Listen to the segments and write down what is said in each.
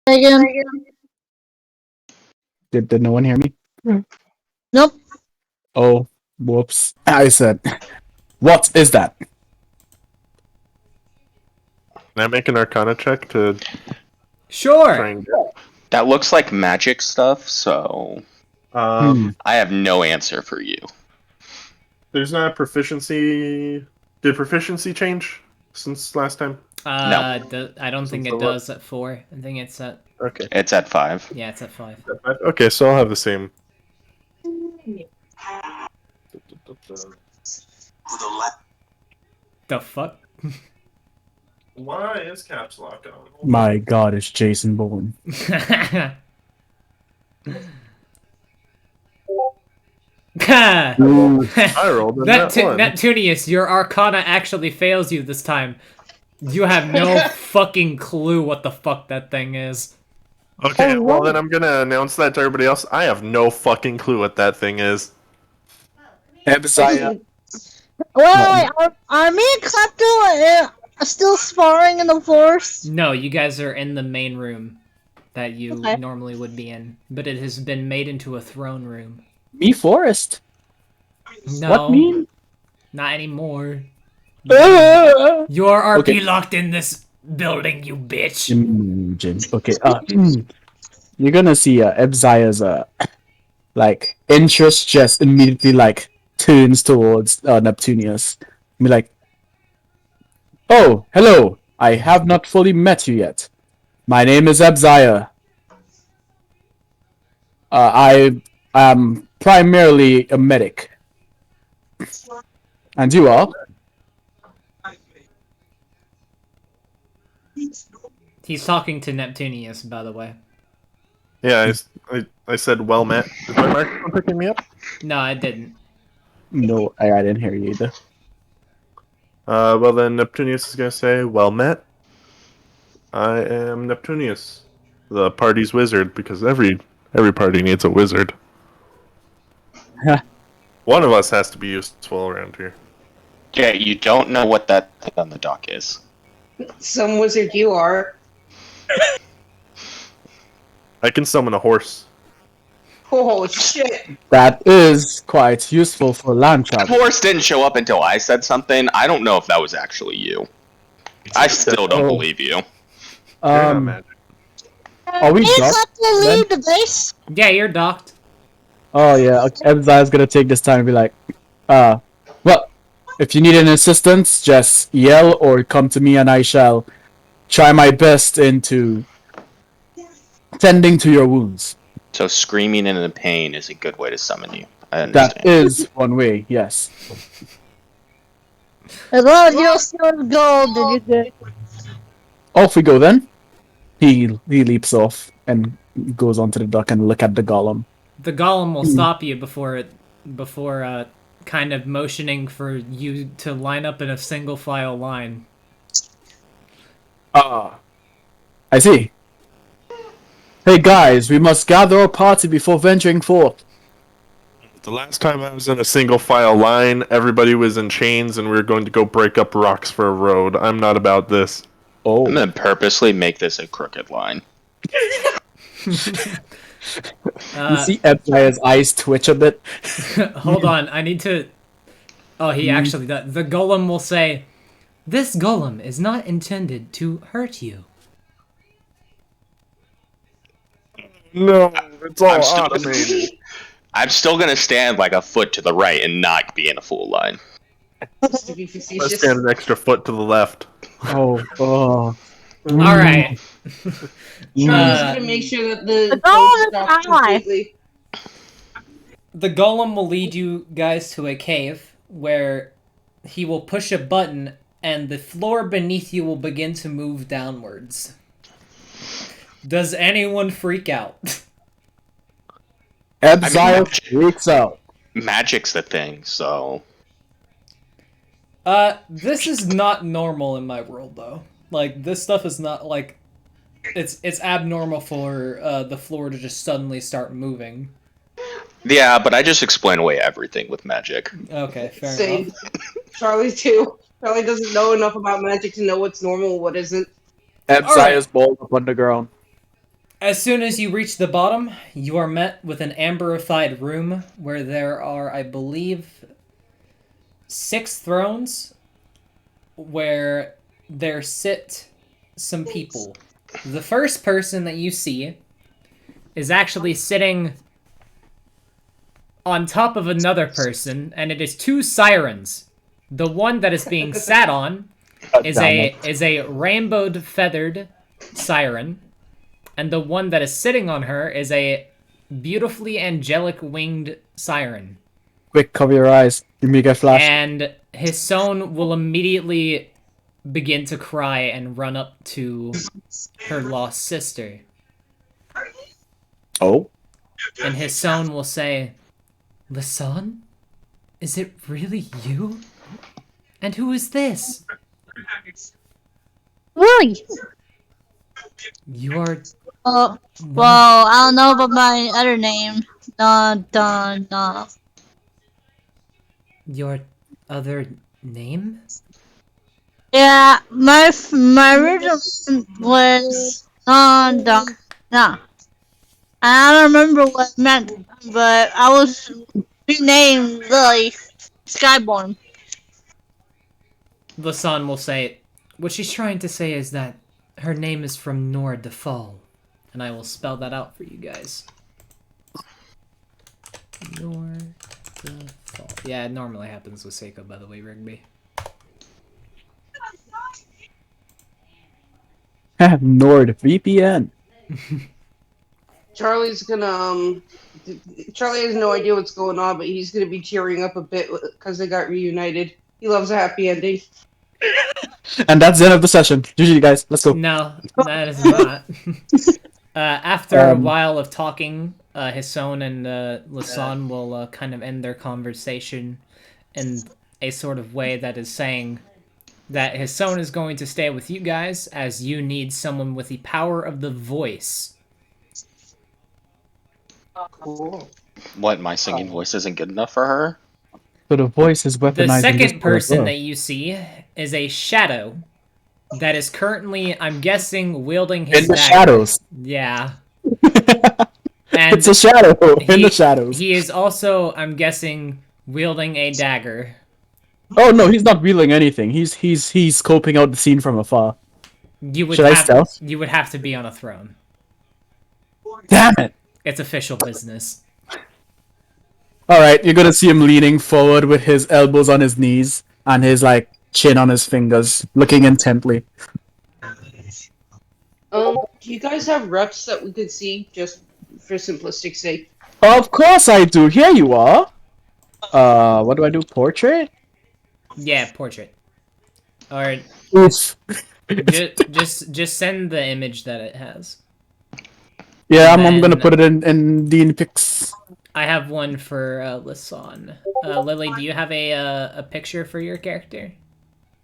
Again. Did no one hear me? Nope. Oh, whoops. I said, what is that? Can I make an Arcana check to try Sure. and get? That looks like magic stuff, so I have no answer for you. There's not a proficiency. Did proficiency change since last time? No. I don't think it does at 4. I think it's at... Okay. It's at 5. Yeah, it's at 5. Okay, so I'll have the same. The fuck? Why is caps lock on? My god, it's Jason Bourne. I rolled in that one. Neptunius, your Arcana actually fails you this time. You have no fucking clue what the fuck that thing is. Okay, well then I'm gonna announce that to everybody else. I have no fucking clue what that thing is. Ebzaya. Wait, are me and Klepto still sparring in the forest? No, you guys are in the main room that you normally would be in, but it has been made into a throne room. Me Forest? No, What mean? not anymore. You're RP locked in this building, you bitch. Imagine. Okay, you're gonna see Ebzaya's like interest just immediately like turns towards Neptunius. Be like, oh, hello. I have not fully met you yet. My name is Ebzaya. I am primarily a medic. And you are? He's talking to Neptunius, by the way. Yeah, I said well met. Is my microphone picking me up? No, I didn't. No, I didn't hear you either. Well then Neptunius is gonna say, well met. I am Neptunius, the party's wizard, because every party needs a wizard. One of us has to be useful around here. Yeah, you don't know what that thing on the dock is. Some wizard you are. I can summon a horse. Oh shit! That is quite useful for land That travel. horse didn't show up until I said something. I don't know if that was actually you. I still don't believe you. Are we Me and docked? Klepto leave the base? Yeah, you're docked. Oh yeah, okay. Ebzaya's gonna take this time and be like, well, if you need any assistance, just yell or come to me and I shall try my best into tending to your wounds. So screaming in pain is a good way to summon you. I understand. That is one way, yes. As long as you don't steal the gold, then you're good. Off we go then. He leaps off and goes onto the dock and look at the golem. The golem will stop you before kind of motioning for you to line up in a single file line. I see. Hey guys, we must gather our party before venturing forth. The last time I was in a single file line, everybody was in chains and we were going to go break up rocks for a road. I'm not about this. Oh. I'm gonna purposely make this a crooked line. You see Ebzaya's eyes twitch a bit. Hold on, I need to... Oh, he actually does. The golem will say, "This golem is not intended to hurt you." No, it's all automated. I'm still gonna stand like a foot to the right and not be in a full line. To be Let's facetious. stand an extra foot to the left. Oh. Alright. Charlie's gonna make sure that the golem is stops ally. completely. The golem will lead you guys to a cave where he will push a button and the floor beneath you will begin to move downwards. Does anyone freak out? Ebzaya freaks out. Magic's the thing, so... This is not normal in my world, though. Like, this stuff is not, like... It's abnormal for, the floor to just suddenly start moving. Yeah, but I just explain away everything with magic. Okay, fair Same. enough. Charlie too. Charlie doesn't know enough about magic to know what's normal and what isn't. Ebzaya's balled up on the ground. As soon as you reach the bottom, you are met with an amberified room where there are, I believe, 6 thrones where there sit some people. The first person that you see is actually sitting on top of another person, and it is 2 sirens. The one that is being sat on is a rainbowed feathered siren, and the one that is sitting on her is a beautifully angelic winged siren. Quick, cover your eyes. Give me a flash. And Hisone will immediately begin to cry and run up to her lost sister. Oh. And Hisone will say, "Lisan? Is it really you? And who is this? Really? You are... Well, I don't know about my other name. No. your other name?" Yeah, my original name was no. I don't remember what it meant, but I was renamed Lily Skyborn. Lisan will say, "What she's trying to say is that her name is from Nord the Fall." And I will spell that out for you guys. Nord the Fall. Yeah, it normally happens with Seiko, by the way, Rigby. NordVPN. Charlie's gonna Charlie has no idea what's going on, but he's gonna be tearing up a bit because they got reunited. He loves a happy ending. And that's the end of the session. GG, guys. Let's go. No, that is not. After a while of talking, Hisone and Lisan will kind of end their conversation in a sort of way that is saying that Hisone is going to stay with you guys as you need someone with the power of the voice. Cool. What, my singing voice isn't good enough for her? So the voice is weaponized. The second person that you see is a shadow that is currently, I'm guessing, wielding his in the dagger. shadows. Yeah. And it's a shadow in the shadows. He is also, I'm guessing, wielding a dagger. Oh no, he's not wielding anything. He's scoping out the scene from afar. You would Should I stealth? You would have to be on a throne. Damn it! It's official business. Alright, you're gonna see him leaning forward with his elbows on his knees and his like chin on his fingers, looking intently. Do you guys have reps that we could see, just for simplistic sake? Of course I do. Here you are. What do I do? Portrait? Yeah, portrait. Or Oof. just send the image that it has. Yeah, I'm gonna put it in Dean Pics. I have one for Lisan. Lily, do you have a picture for your character?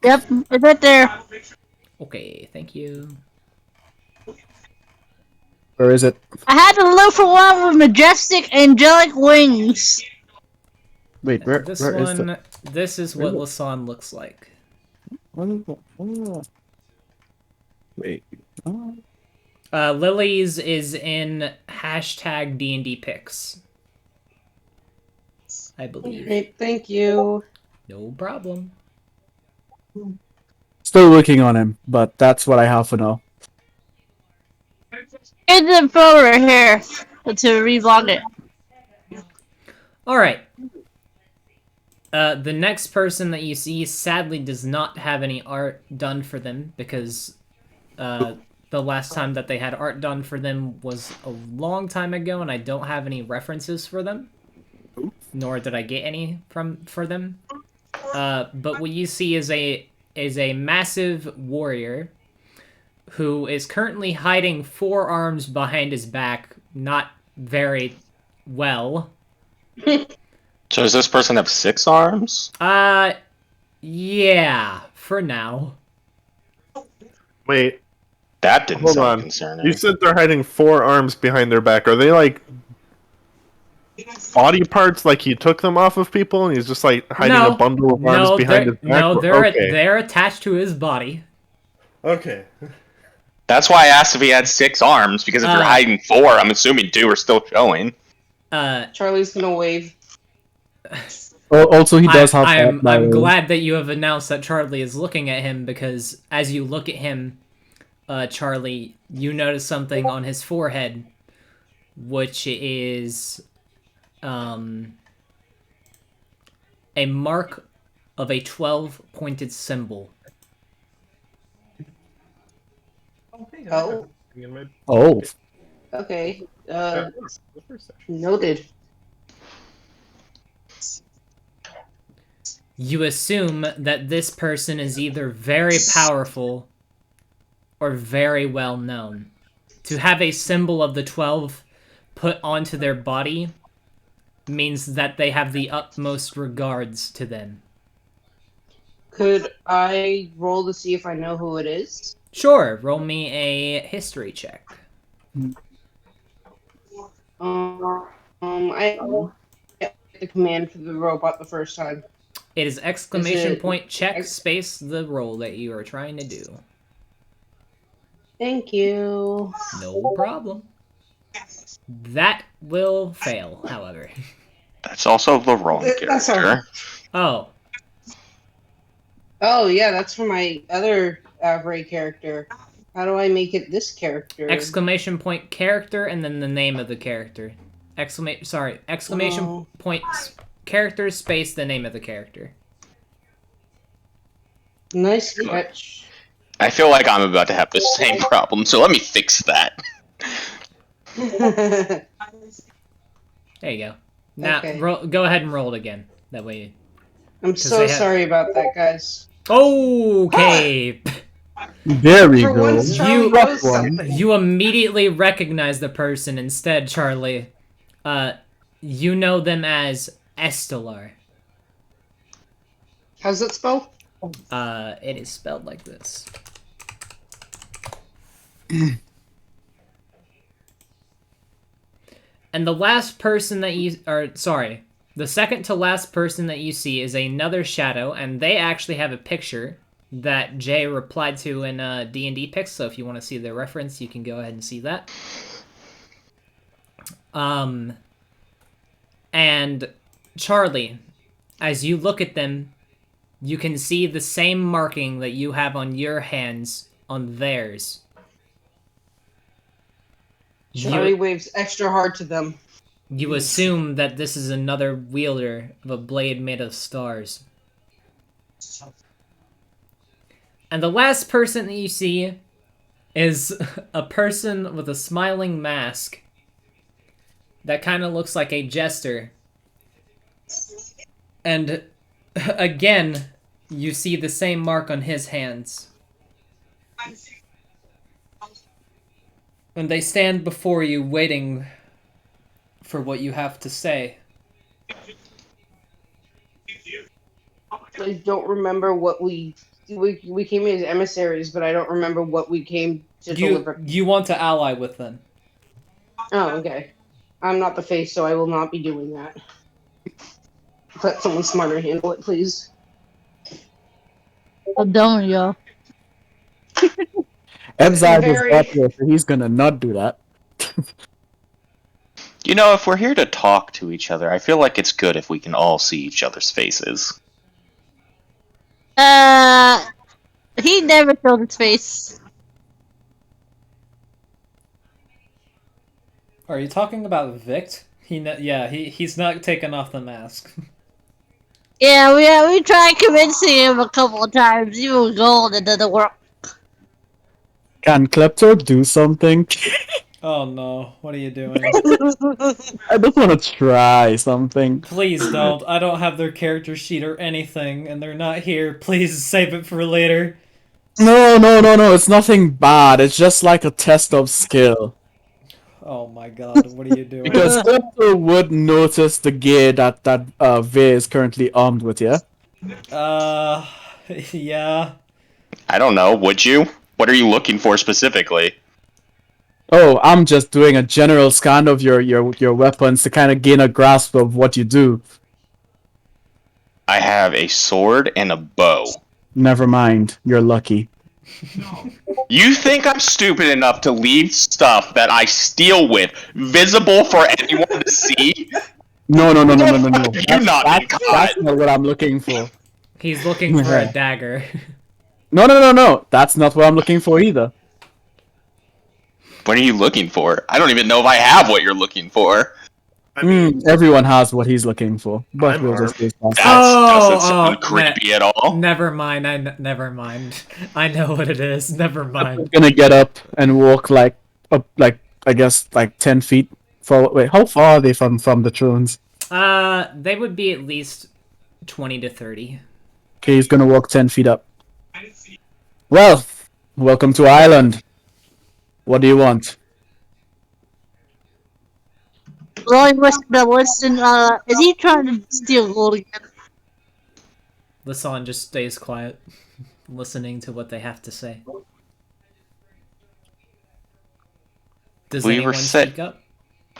Yep, it's right there. Okay, thank you. Where is it? I had to look for one with majestic angelic wings. Wait, where This is one, it? this is what Lisan looks like. Wait. Lily's is in hashtag D&D pics, I believe. Okay, thank you. No problem. Still working on him, but that's what I have for now. Here's the photo right here to revlog it. Alright. The next person that you see sadly does not have any art done for them because the last time that they had art done for them was a long time ago and I don't have any references for them. Nor did I get any for them. But what you see is a massive warrior who is currently hiding 4 arms behind his back, not very well. So does this person have 6 arms? Yeah, for now. Wait, That didn't hold sound on. concerning. You said they're hiding 4 arms behind their back. Are they like body parts? Like he took them off of people and he's just like hiding a bundle of arms behind his back? No, Okay. they're attached to his body. Okay. That's why I asked if he had 6 arms, because if you're hiding 4, I'm assuming 2 are still showing. Charlie's gonna wave. Also, he does have. I'm glad that you have announced that Charlie is looking at him, because as you look at him, Charlie, you notice something on his forehead, which is a mark of a 12-pointed symbol. Oh. Oh. Okay. Noted. You assume that this person is either very powerful or very well known. To have a symbol of the 12 put onto their body means that they have the utmost regards to them. Could I roll to see if I know who it is? Sure, roll me a history check. I get the command for the robot the first time. It is exclamation point check space the roll that you are trying to do. Thank you. No problem. That will fail, however. That's also the wrong That's all character. Oh. Oh, yeah, that's for my other Avray character. How do I make it this character? Exclamation point character and then the name of the character. Exclamation point character space the name of the character. Nice catch. I feel like I'm about to have the same problem, so let me fix that. There you go. Now, Okay. go ahead and roll it again. That way. I'm so sorry about that, guys. Okay. There we For go. once, Charlie knows something. You immediately recognize the person instead, Charlie. You know them as Estelar. How's it spelled? It is spelled like this. And the last person that you... the second to last person that you see is another shadow, and they actually have a picture that Jay replied to in D&D Picks, so if you want to see the reference, you can go ahead and see that. And Charlie, as you look at them, you can see the same marking that you have on your hands on theirs. Charlie waves extra hard to them. You assume that this is another wielder of a blade made of stars. And the last person that you see is a person with a smiling mask that kind of looks like a jester. And again, you see the same mark on his hands. And they stand before you waiting for what you have to say. I don't remember what we came in as emissaries, but I don't remember what we came to deliver. You want to ally with them. Oh, okay. I'm not the face, so I will not be doing that. Let someone smarter handle it, please. Oh, don't yo. Ebzai is Very- up here, so he's gonna not do that. You know, if we're here to talk to each other, I feel like it's good if we can all see each other's faces. He never showed his face. Are you talking about Vict? He's not taken off the mask. Yeah, we tried convincing him a couple of times. Even gold, it didn't work. Can Klepto do something? Oh no, what are you doing? I just want to try something. Please don't. I don't have their character sheet or anything, and they're not here. Please save it for later. No, it's nothing bad. It's just like a test of skill. Oh my god, what are you doing? Because Klepto would notice the gear that Vay is currently armed with, yeah? Yeah. I don't know, would you? What are you looking for specifically? Oh, I'm just doing a general scan of your weapons to kind of gain a grasp of what you do. I have a sword and a bow. Never mind, you're lucky. You think I'm stupid enough to leave stuff that I steal with visible for anyone to see? No. You That's, not been that's, caught. that's not what I'm looking for. He's looking for a dagger. No. That's not what I'm looking for either. What are you looking for? I don't even know if I have what you're looking for. I mean, Everyone has what he's looking for, but I'm we'll just armed. do that. That doesn't sound creepy at all. Never mind. Never mind. I know what it is. Never I'm mind. gonna get up and walk like up, like I guess like 10 feet forward. Wait, how far are they from the thrones? They would be at least 20 to 30. Okay, he's gonna walk 10 feet up. Well, welcome to Ireland. What do you want? Roy whispered, listen, is he trying to steal gold again? Lisan just stays quiet, listening to what they have to say. Does We were anyone set- speak up?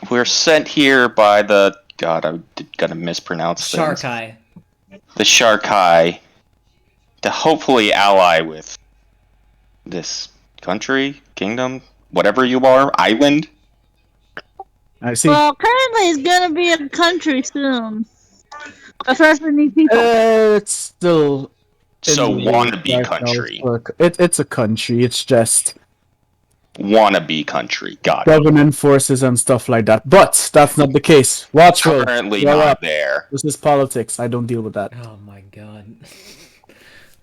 We're sent here by the gotta mispronounce things. Sharkai. The Sharkai to hopefully ally with this country, kingdom, whatever you are, island. I see. Well, currently it's gonna be a country soon. But first we need people. It's still in So the wannabe right now. country. It's a country. It's just Wannabe country. Got it. government forces and stuff like that. But that's not the case. Watchful. Currently Grow not up. there. This is politics. I don't deal with that. Oh my god.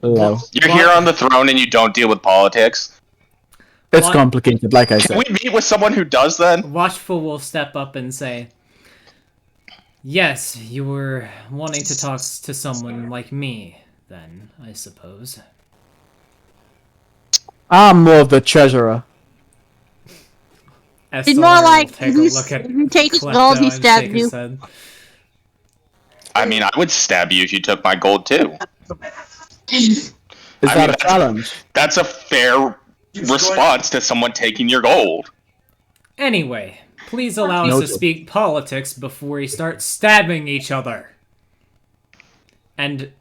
Well, You're here on the throne and you don't deal with politics. it's What? complicated, like I Can said. we meet with someone who does then? Watchful will step up and say, yes, you were wanting to talk to someone like me, then, I suppose. I'm more of the treasurer. It's more like take if a you, look at if you take his Klepto gold, he and stabs shake his you. head. I mean, I would stab you if you took my gold too. Is I that mean, a challenge? That's a fair response to someone taking your gold. Anyway, please allow us Noted. to speak politics before we start stabbing each other. And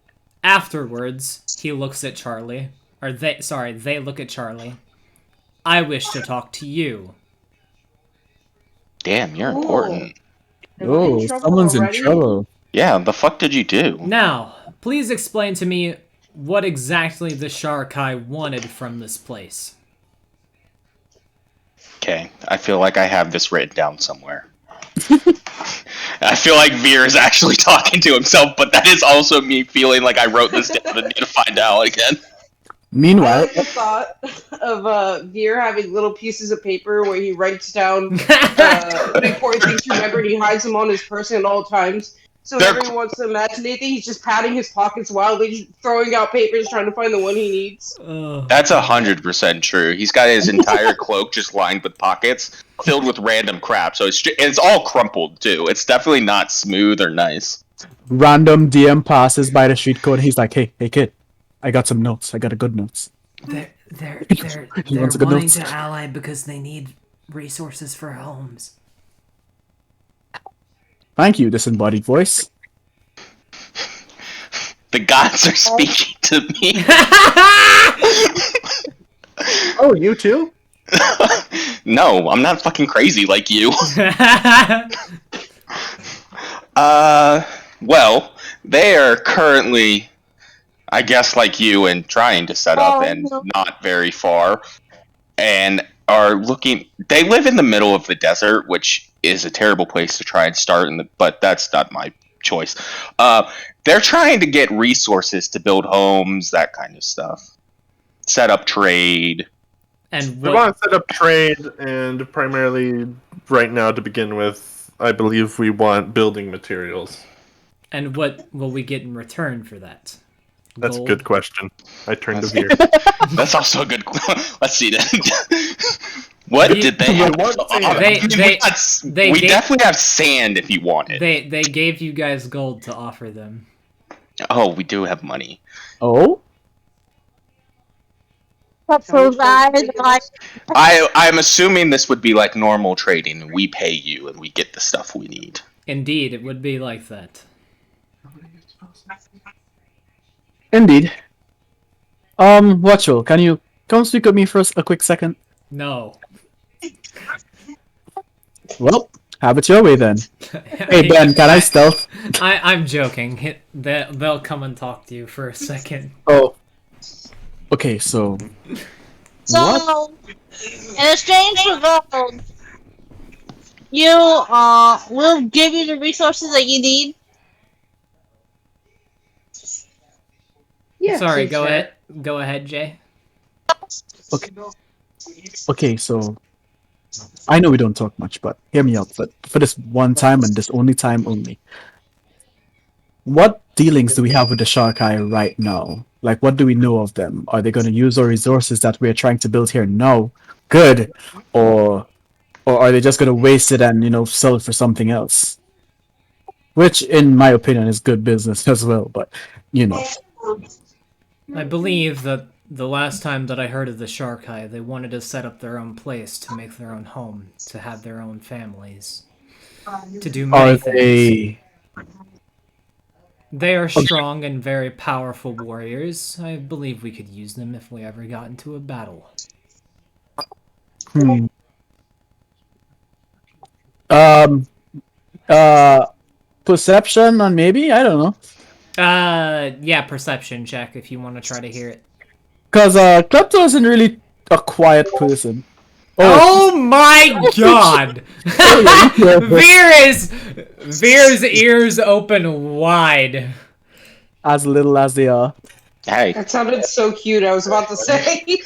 afterwards, he looks at Charlie. Or they look at Charlie. I wish to talk to you. Damn, you're Ooh. important. Am I in Oh, trouble someone's already? in trouble. Yeah, the fuck did you do? Now, please explain to me what exactly the Sharkai wanted from this place. Okay, I feel like I have this written down somewhere. I feel like Veer is actually talking to himself, but that is also me feeling like I wrote this down and need to find out again. I Meanwhile, like the thought of Veer having little pieces of paper where he writes down important things to remember, and he hides them on his person at all times. So They're- whenever he wants to imagine anything, he's just patting his pockets wildly, just throwing out papers, trying to find the one he needs. That's 100% true. He's got his entire cloak just lined with pockets, filled with random crap. So it's all crumpled too. It's definitely not smooth or nice. random DM passes by the street code. He's like, "Hey, kid, I got some notes. I got a good notes." They're He wants a good wanting notes. to ally because they need resources for homes. Thank you, disembodied voice. The gods are speaking to me. Oh, you too? No, I'm not fucking crazy like you. Well, they are currently, I guess, like you, and trying to set up, and not very far, and are looking. They live in the middle of the desert, which is a terrible place to try and start. But that's not my choice. They're trying to get resources to build homes, that kind of stuff. Set up trade. And We what? want to set up trade, and primarily, right now, to begin with, I believe we want building materials. And what will we get in return for that? That's Gold? a good question. I turned to Veer. That's also a good. Let's see then. What You- did they have? to offer? They we gave- definitely have sand if you want it. They gave you guys gold to offer them. Oh, we do have money. Oh, So guys, like, I'm assuming this would be like normal trading. We pay you and we get the stuff we need. Indeed, it would be like that. indeed. Watchful, can you Come speak with me for a quick second. No. Well, have it your way then. Hey Ben, can I stealth? I'm joking. They'll come and talk to you for a second. Oh. Okay, so what? So, in exchange for gold, we'll give you the resources that you need. Yeah. Sorry, seems go fair. ahead. Go ahead, Jay. Okay, so I know we don't talk much, but hear me out. But for this one time and this only time only, what dealings do we have with the Shark Eye right now? Like, what do we know of them? Are they going to use our resources that we're trying to build here now? Good, or are they just going to waste it and sell it for something else? Which, in my opinion, is good business as well. But I believe that the last time that I heard of the Shark Eye, they wanted to set up their own place, to make their own home, to have their own families, to do many are things. They are strong and very powerful warriors. I believe we could use them if we ever got into a battle. Hmm. Um. Perception on maybe, I don't know. Yeah, perception check if you want to try to hear it. Because Klepto isn't really a quiet person. Oh my god! Veer's ears open wide. As little as they are. Hey, That sounded so cute. I was about to say.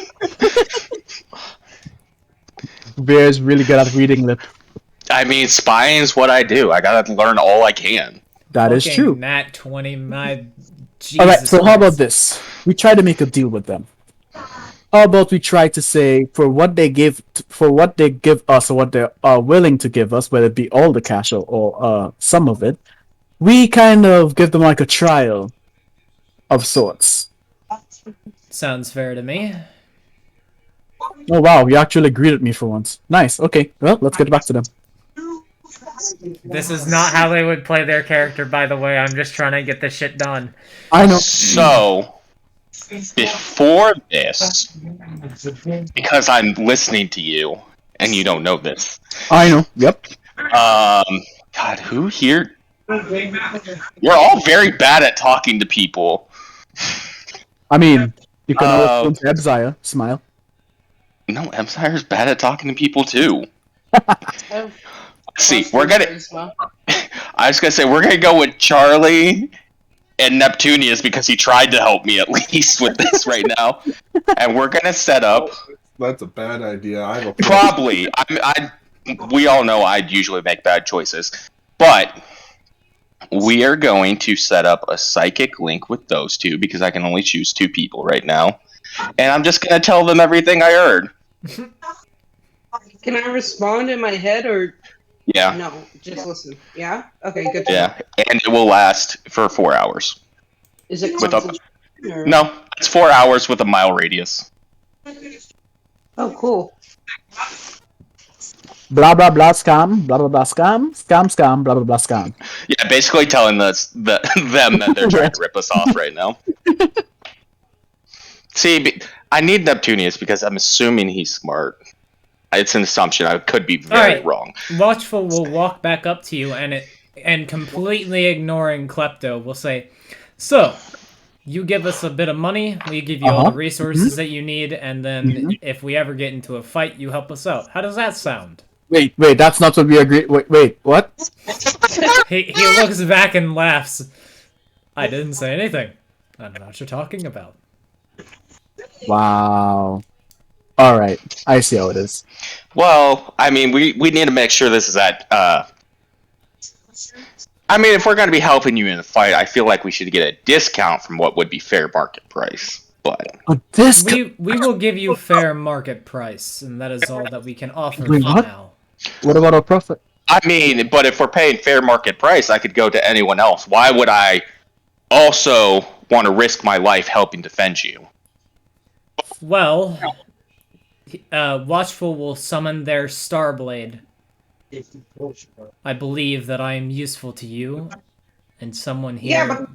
Veer's really good at reading lips. I mean, spying's what I do. I gotta learn all I can. That is true. Nat 20, my Jesus. Alright, so how about Christ. this? We try to make a deal with them. How about we try to say for what they give us or what they are willing to give us, whether it be all the cash or some of it, we kind of give them like a trial of sorts. Sounds fair to me. Oh wow, you actually agreed with me for once. Nice. Okay, well, let's get back to them. This is not how they would play their character, by the way. I'm just trying to get this shit done. I know. So, before this, because I'm listening to you, and you don't know this, I know. Yep. God, who here? You're all very bad at talking to people. I mean, you can always go to Ebzaya. Smile. No, Empire's bad at talking to people too. See, we're gonna. I was gonna say we're gonna go with Charlie and Neptunius because he tried to help me at least with this right now, and we're gonna set up. That's a bad idea. I have a Probably, we all know I'd usually make bad choices, but we are going to set up a psychic link with those two because I can only choose two people right now, and I'm just gonna tell them everything I heard. Can I respond in my head or Yeah. no? Just listen. Yeah. Okay. Good. To know. Yeah, and it will last for 4 hours. Is it With a- concentration or... No, it's 4 hours with a mile radius. Oh, cool. Blah blah blah scam. Blah blah blah scam. Scam. Blah blah blah scam. Yeah, basically telling them that they're trying to rip us off right now. See, I need Neptunius because I'm assuming he's smart. It's an assumption. I could be very wrong. Watchful will walk back up to you and completely ignoring Klepto will say, "So, you give us a bit of money, we give you all the resources that you need, and then if we ever get into a fight, you help us out. How does that sound?" Wait, that's not what we agreed. Wait, what? He looks back and laughs. I didn't say anything. I don't know what you're talking about. Wow. All right, I see how it is. Well, I mean, we need to make sure this is at. I mean, if we're going to be helping you in the fight, I feel like we should get a discount from what would be fair market price. But we will give you fair market price, and that is all that we can offer for what? now. What about our profit? I mean, but if we're paying fair market price, I could go to anyone else. Why would I also want to risk my life helping defend you? Well, Watchful will summon their Starblade. I believe that I am useful to you, and someone here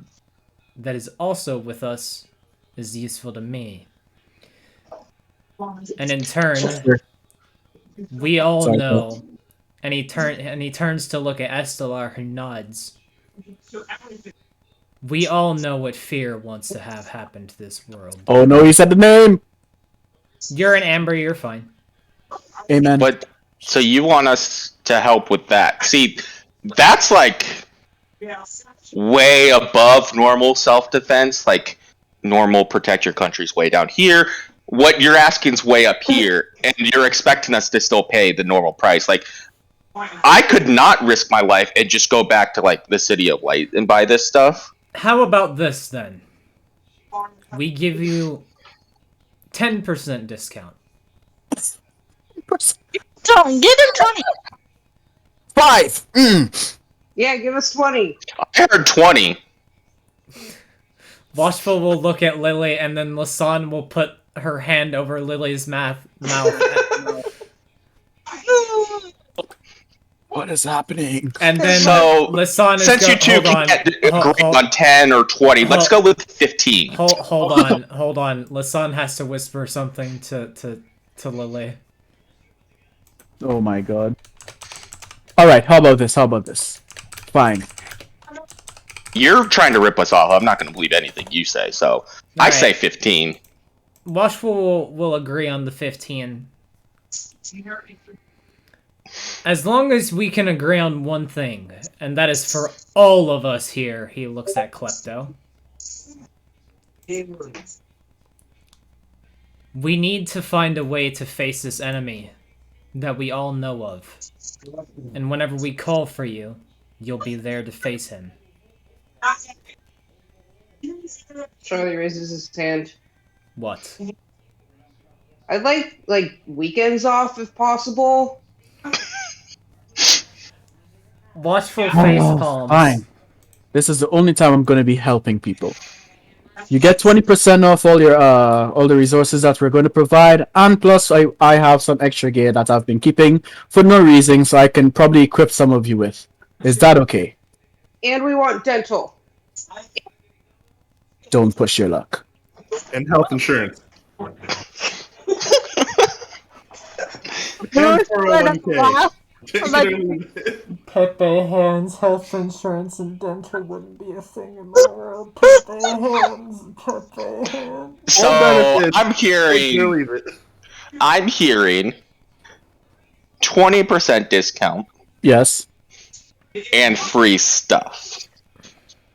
that is also with us is useful to me. And in turn, Sure. we all Sorry, know. And he turns to look at Estelar, who nods. We all know what fear wants to have happen to this world. Oh no, he said the name! You're an Amber, you're fine. Amen. But so you want us to help with that? See, that's like way above normal self-defense. Like normal protect your country's way down here. What you're asking is way up here, and you're expecting us to still pay the normal price. Like I could not risk my life and just go back to like the City of Light and buy this stuff. How about this then? We give you 10% discount. Don't give him 20. 5! Yeah, give us 20. I heard 20. Watchful will look at Lily, and then Lasan will put her hand over Lily's mouth. What is happening? And then So, Lasan is since you two hold on. can't agree Hold- on 10 or 20, let's go with 15. Hold on. Lasan has to whisper something to Lily. Oh my god. Alright, how about this? Fine. You're trying to rip us off. I'm not going to believe anything you say, so I Alright. say 15. Watchful will agree on the 15. As long as we can agree on one thing, and that is for all of us here, he looks at Klepto. We need to find a way to face this enemy that we all know of. And whenever we call for you, you'll be there to face him. Charlie raises his hand. What? I'd like weekends off if possible. Watchful face palms. Fine. This is the only time I'm gonna be helping people. You get 20% off all your all the resources that we're going to provide, and plus I have some extra gear that I've been keeping for no reason, so I can probably equip some of you with. Is that okay? And we want dental. Don't push your luck. And health insurance. And Like, 401k. Pepe hands, health insurance, and dental wouldn't be a thing in my world. Pepe hands, Pepe hands. So benefits. I'm hearing Believe it. 20% discount Yes, and free stuff.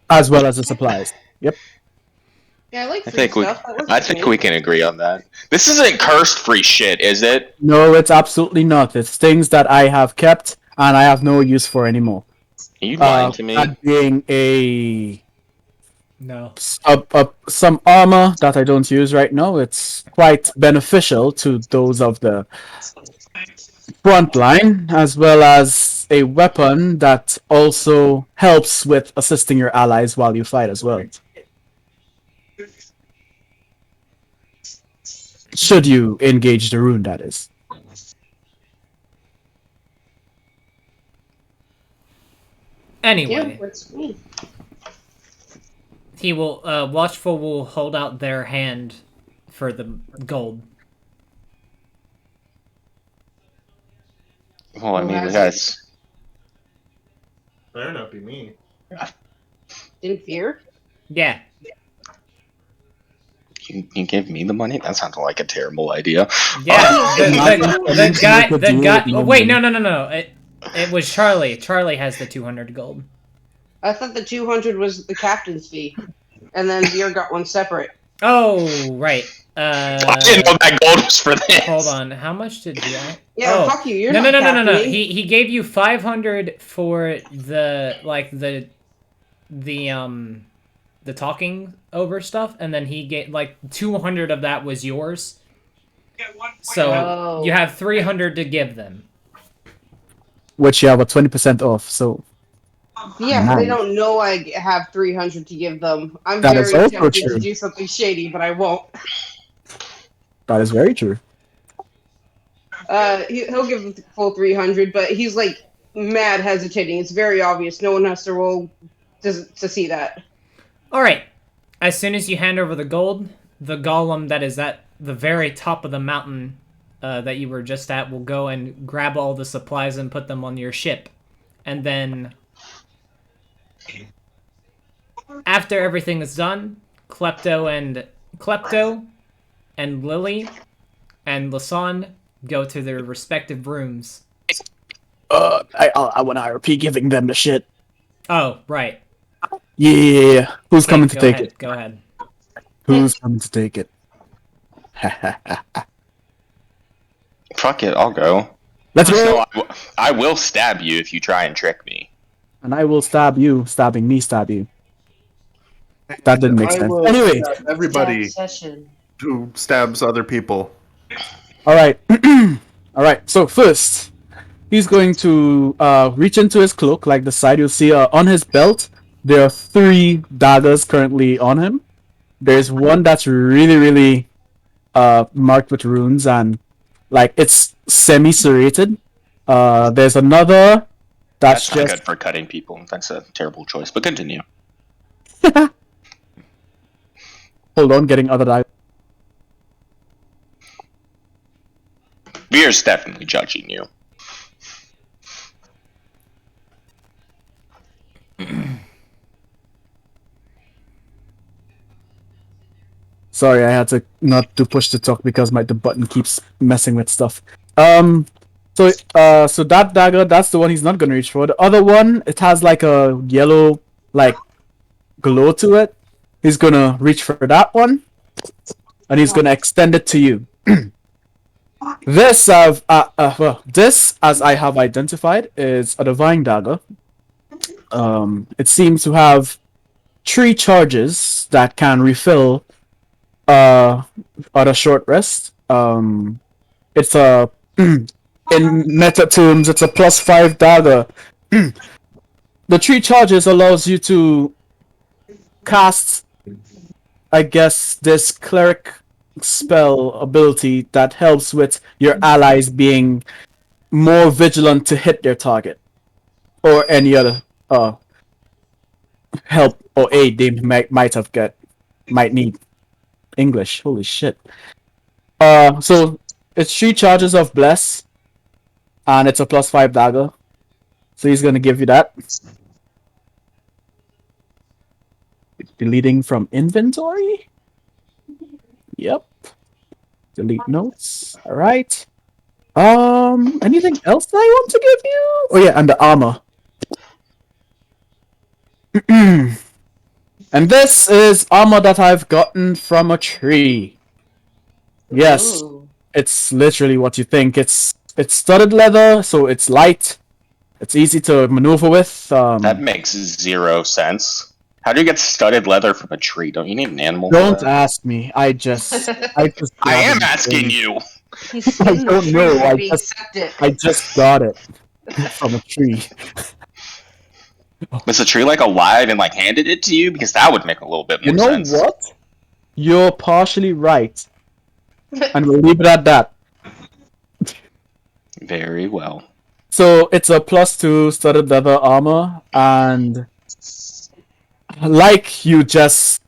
as well as the supplies. Yep. Yeah, I like I free think stuff. That works I for think me. we can agree on that. This isn't cursed free shit, is it? No, it's absolutely not. It's things that I have kept and I have no use for anymore. Are you lying to me? That being No. some armor that I don't use right now. It's quite beneficial to those of the front line, as well as a weapon that also helps with assisting your allies while you fight as well. Should you engage the rune, that is. Anyway, Yeah, works for me. he will, Watchful will hold out their hand for the gold. Well, I Who mean, has that's Better not be me. In fear? Yeah. you give me the money. That sounds like a terrible idea. Yeah, the guy. You Oh, wait, no. It was Charlie. Charlie has the 200 gold. I thought the 200 was the captain's fee. And then Veer got one separate. Oh, right. I didn't know that gold was for this. Hold on. How much did you? Yeah, Oh. fuck you. You're No. not captaining. He gave you 500 for the talking over stuff, and then he gave 200 of that was yours. So Oh. you have 300 to give them. Which you have a 20% off, so Yeah, Nice. they don't know I have 300 to give them. I'm That very is also tempted true. to do something shady, but I won't. that is very true. He'll give them the full 300, but he's mad hesitating. It's very obvious. No one has to roll to see that. All right. As soon as you hand over the gold, the golem that is at the very top of the mountain that you were just at will go and grab all the supplies and put them on your ship. And then, after everything is done, Klepto and Lily and Lasan go to their respective rooms. I want IRP giving them the shit. Oh, right. Yeah. Who's coming to Go take ahead, it? Go ahead. Who's coming to take it? Fuck it, I'll go. Let's go. No, I will stab you if you try and trick me. And I will stab you, stabbing me, stab you. That didn't make I sense. will Anyway, stab everybody who stabs other people. all right, all right. So first, he's going to reach into his cloak, like the side you'll see on his belt. There are 3 daggers currently on him. There's one that's really marked with runes and like it's semi-serrated. There's another that's Not just good for cutting people. That's a terrible choice. But continue. hold on, getting other daggers. Veer's definitely judging you. Sorry, I had to not to push the talk because the button keeps messing with stuff. So that dagger, that's the one he's not gonna reach for. The other one, it has like a yellow like glow to it. He's gonna reach for that one, and he's gonna extend it to you. This, this, as I have identified, is a divine dagger. It seems to have 3 charges that can refill on a short rest. It's a in meta terms, it's a +5 dagger. The 3 charges allows you to cast, I guess, this cleric spell ability that helps with your allies being more vigilant to hit their target, or any other help or aid they might need. English, holy shit. So it's 3 charges of bless, and it's a +5 dagger. So he's gonna give you that. Deleting from inventory. Yep. Delete notes. All right. Anything else that I want to give you? Oh yeah, and the armor. And this is armor that I've gotten from a tree. Yes, Ooh. it's literally what you think. It's studded leather, so it's light. It's easy to maneuver with. That makes 0 sense. How do you get studded leather from a tree? Don't you need an animal? for Don't that? ask me. I just I am asking you. He's I in the don't tree know, for I being just- septic. I just got it from a tree. Was the tree like alive and like handed it to you? Because that would make a little bit more You know sense. what? You're partially right, and we'll leave it at that. Very well. So it's a +2 studded leather armor, and like you just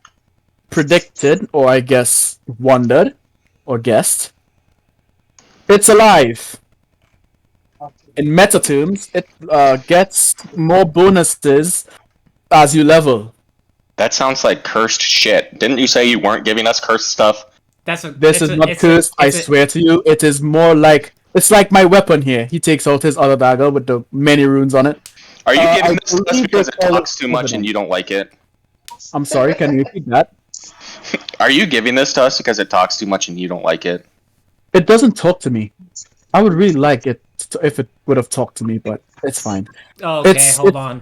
predicted, or I guess wondered, or guessed, it's alive. In meta terms, it gets more bonuses as you level. That sounds like cursed shit. Didn't you say you weren't giving us cursed stuff? This is not cursed, I swear to you. It is more like... It's like my weapon here. He takes out his other dagger with the many runes on it. Are you I giving this to us believe because they it call talks too much and you don't like it? I'm sorry, can you repeat that? Are you giving this to us because it talks too much and you don't like it? It doesn't talk to me. I would really like it if it would have talked to me, but it's fine. Okay, hold on.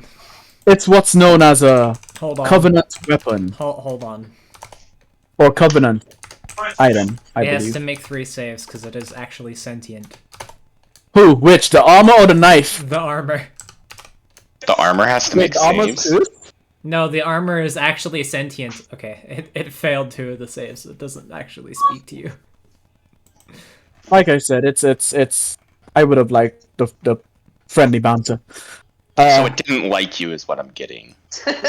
It's what's known as a Hold on. covenant weapon, Hold on. or covenant item, I It has believe. to make 3 saves because it is actually sentient. Who? Which? The armor or the knife? The armor. The armor has to make the armor's saves. cursed? No, the armor is actually sentient. Okay, it failed 2 of the saves, so it doesn't actually speak to you. Like I said, it's I would have liked the friendly banter. So Uh, it didn't like you, is what I'm getting.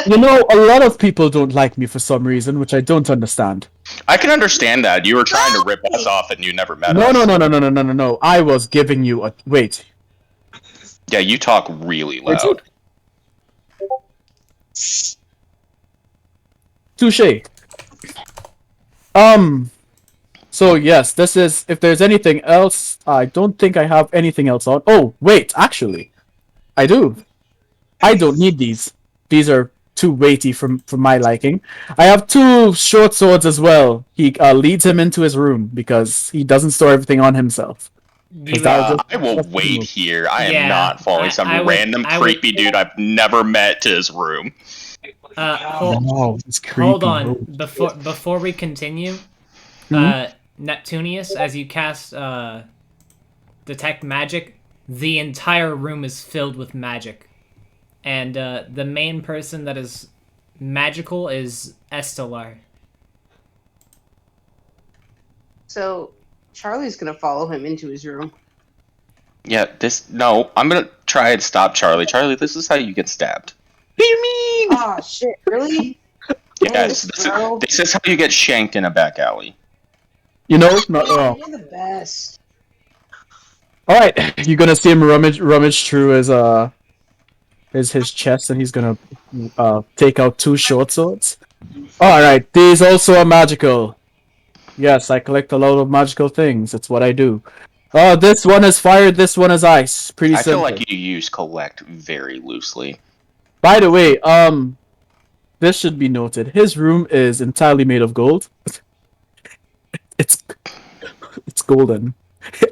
you know, a lot of people don't like me for some reason, which I don't understand. I can understand that. You were trying to rip us off and you never met No, us. no, no, no, no, no, no, no, no. I was giving you a wait. Yeah, you talk really Did you? loud. Touche. So yes, this is. If there's anything else, I don't think I have anything else on. Oh wait, actually, I do. I don't need these. These are too weighty for my liking. I have 2 short swords as well. He leads him into his room because he doesn't store everything on himself. You that was I will just the wait move. here. I am Yeah, not following some I would- random I would- creepy dude I've never met to his room. Wow, it's creepy. Hold on. Oh. Before we continue, Mhm. Neptunius, as you cast detect magic, the entire room is filled with magic, and the main person that is magical is Estelar. So Charlie's gonna follow him into his room. Yeah, no, I'm gonna try and stop Charlie. Charlie, this is how you get stabbed. What do you mean? Ah, shit! Really? Yes, Thanks, bro. this is how you get shanked in a back alley. You know, not Man, wrong. you're the best. All right, you're gonna see him rummage through his chest, and he's gonna take out 2 short swords. All right, these also are magical. Yes, I collect a lot of magical things. It's what I do. Oh, this one is fire. This one is ice. Pretty I feel simple. like you use collect very loosely. By the way, this should be noted. His room is entirely made of gold. It's golden,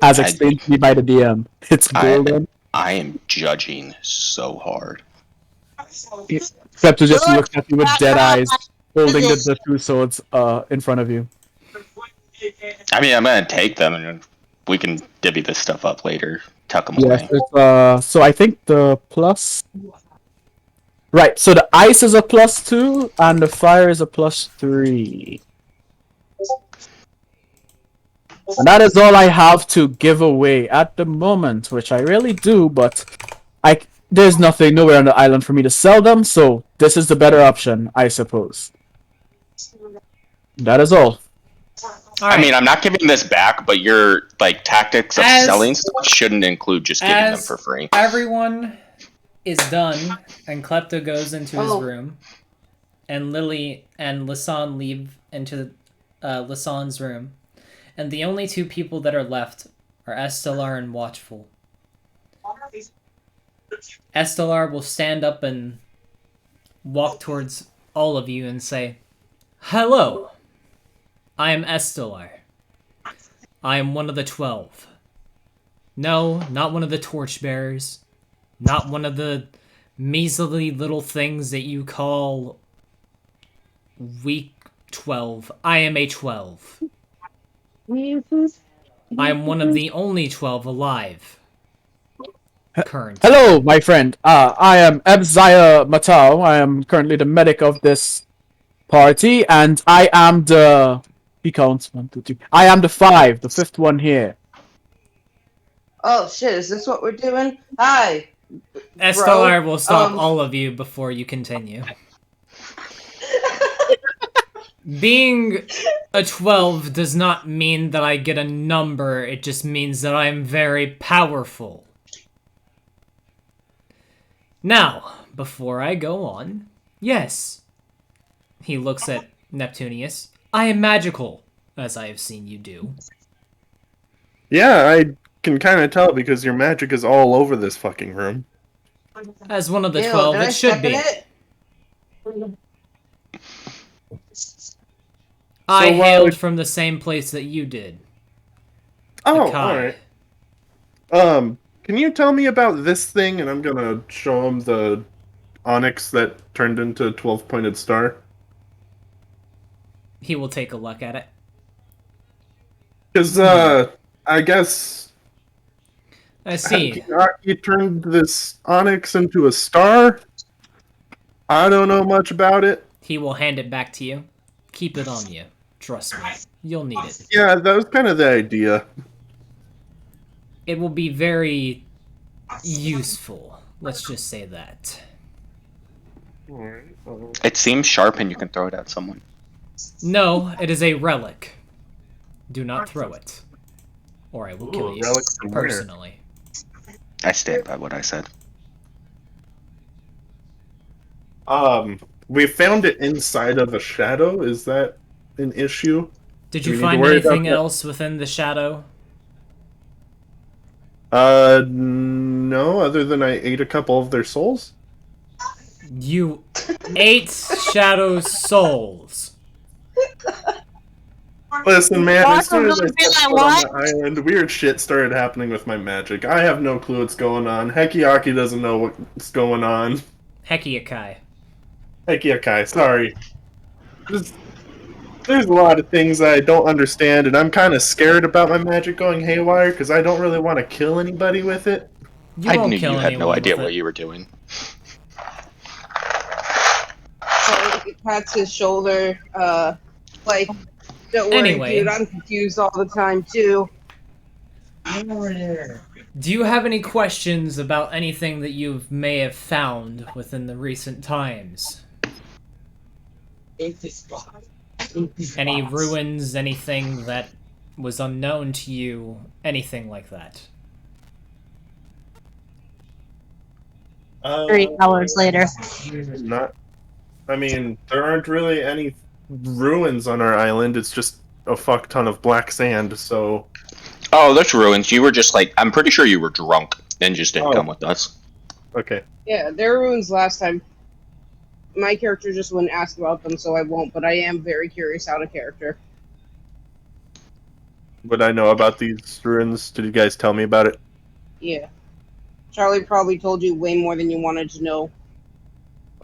as explained to me by the DM. It's golden. I am judging so hard. Except to just look at you with dead eyes, holding the 2 swords in front of you. I mean, I'm gonna take them and we can divvy this stuff up later. Tuck them Yes, away. it's, so I think the plus. Right, so the ice is a +2 and the fire is a +3. And that is all I have to give away at the moment, which I really do, but there's nothing nowhere on the island for me to sell them, so this is the better option, I suppose. That is all. All right. I mean, I'm not giving this back, but your like tactics of selling stuff shouldn't include just giving them for free. Everyone is done, and Klepto goes into his Oh. room, and Lily and Lisanne leave into Lisanne's room, and the only 2 people that are left are Estelar and Watchful. Estelar will stand up and walk towards all of you and say, "Hello, I am Estelar. I am one of the 12. No, not one of the torchbearers. Not one of the measly little things that you call weak 12. I am a 12. I am one of the only 12 alive. Current. Hello, my friend. I am Ebzaya Matao. I am currently the medic of this party, and I am the... He counts 1, 2, 3. I am the 5, the 5th one here. Oh shit! Is this what we're doing? Hi. Estelar will stop um, all of you before you continue. Being a 12 does not mean that I get a number, it just means that I'm very powerful. Now, before I go on, yes. He looks at Neptunius. I am magical, as I have seen you do. Yeah, I can kind of tell because your magic is all over this fucking room. As one of the Ew, 12, did I it should step in be. it? I So, hailed from the same place that you did. Oh, the Kai. alright. Can you tell me about this thing? And I'm gonna show him the onyx that turned into a 12-pointed star. He will take a look at it. Because, I guess I see. you turned this onyx into a star? I don't know much about it. He will hand it back to you. Keep it on you. Trust me. You'll need it. Yeah, that was kind of the idea. It will be very useful. Let's just say that. Alright. It seems sharp and you can throw it at someone. No, it is a relic. Do not throw it. Or I will kill you relic from where? personally. I stand by what I said. We found it inside of a shadow. Is that an issue? Did Do you we need to find worry about anything that? else within the shadow? No, other than I ate a couple of their souls. You ate Shadow's souls. Listen, man, as soon as I Possibly be stepped like, foot on the island, weird shit started happening with my magic. I have no clue what's going on. Hekiaki doesn't know what's going on. Hekiakai. Hekiakai, sorry. There's a lot of things I don't understand, and I'm kind of scared about my magic going haywire because I don't really want to kill anybody with it. You I won't knew kill you had no anyone idea with what it. you were doing. Charlie pats his shoulder, like, don't worry, Anyway. dude, I'm confused all the time, too. Do you have any questions about anything that you may have found within the recent times? Any ruins, anything that was unknown to you, anything like that? 3 hours later. Not. I mean, there aren't really any ruins on our island. It's just a fuck ton of black sand. So. Oh, there's ruins. You were just like, I'm pretty sure you were drunk and just didn't Oh. come with us. Okay. Yeah, there were ruins last time. My character just wouldn't ask about them, so I won't, but I am very curious out of character. Would I know about these ruins? Did you guys tell me about it? Yeah. Charlie probably told you way more than you wanted to know.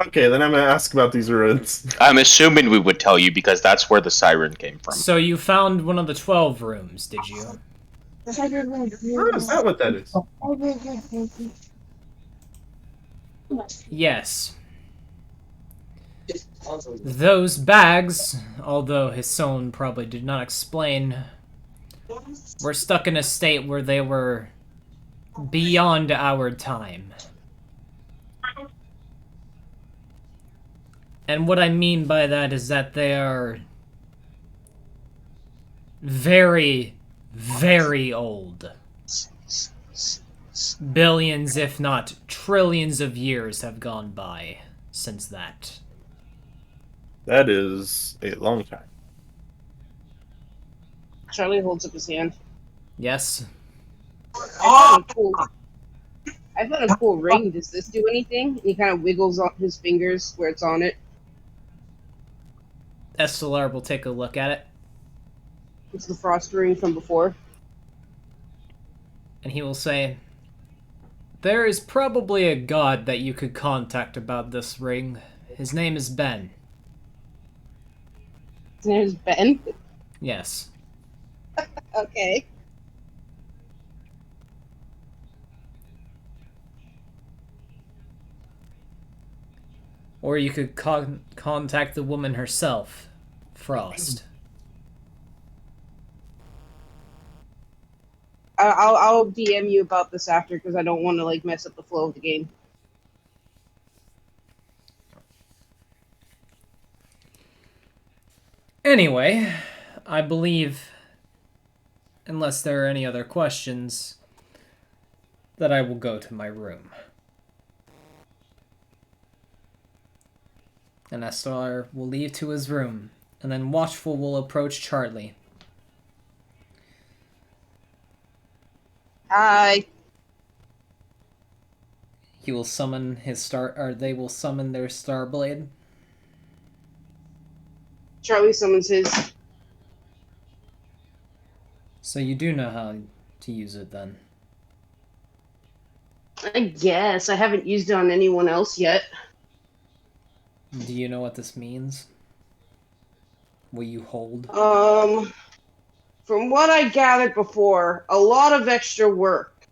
Okay, then I'm gonna ask about these ruins. I'm assuming we would tell you because that's where the siren came from. So you found one of the 12 rooms, did you? Oh, is that what that is? Yes. Those bags, although Hisone probably did not explain, were stuck in a state where they were beyond our time. And what I mean by that is that they are very, very old. Billions, if not trillions of years have gone by since that. That is a long time. Charlie holds up his hand. Yes? I found a cool ring. Does this do anything? And he kind of wiggles on his fingers where it's on it. Estelar will take a look at it, It's the frost ring from before. and he will say, "There is probably a god that you could contact about this ring. His name is Ben." His name is Ben. Yes. Okay. Or you could contact the woman herself, Frost. I'll DM you about this after because I don't want to like mess up the flow of the game. Anyway, I believe, unless there are any other questions, that I will go to my room. And Estelar will leave to his room, and then Watchful will approach Charlie. Hi. He will summon his they will summon their Starblade. Charlie summons his. So you do know how to use it then. I guess. I haven't used it on anyone else yet. Do you know what this means? Will you hold? From what I gathered before, a lot of extra work.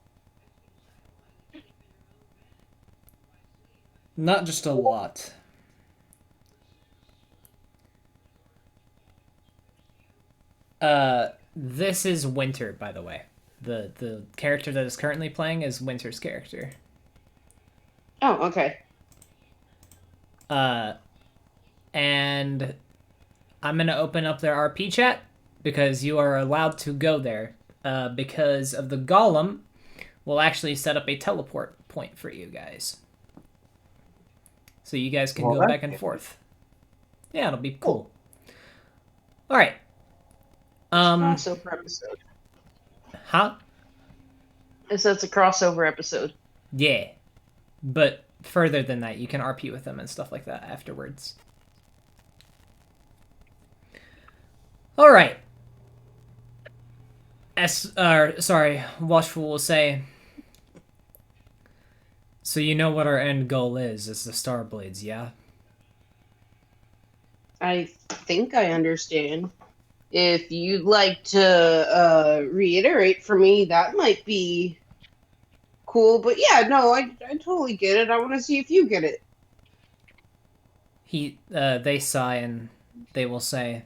Not just a lot. This is Winter, by the way. The character that is currently playing is Winter's character. Oh, okay. And I'm gonna open up their RP chat because you are allowed to go there. Because of the golem, we'll actually set up a teleport point for you guys, so you guys can Well, go back and forth. Yeah, it'll be cool. All right. Crossover episode. Huh? So it's a crossover episode. Yeah, but further than that, you can RP with them and stuff like that afterwards. All right. Watchful will say. So you know what our end goal is? It's the Starblades, yeah? I think I understand. If you'd like to reiterate for me, that might be cool. But yeah, no, I totally get it. I want to see if you get it. They sigh and they will say,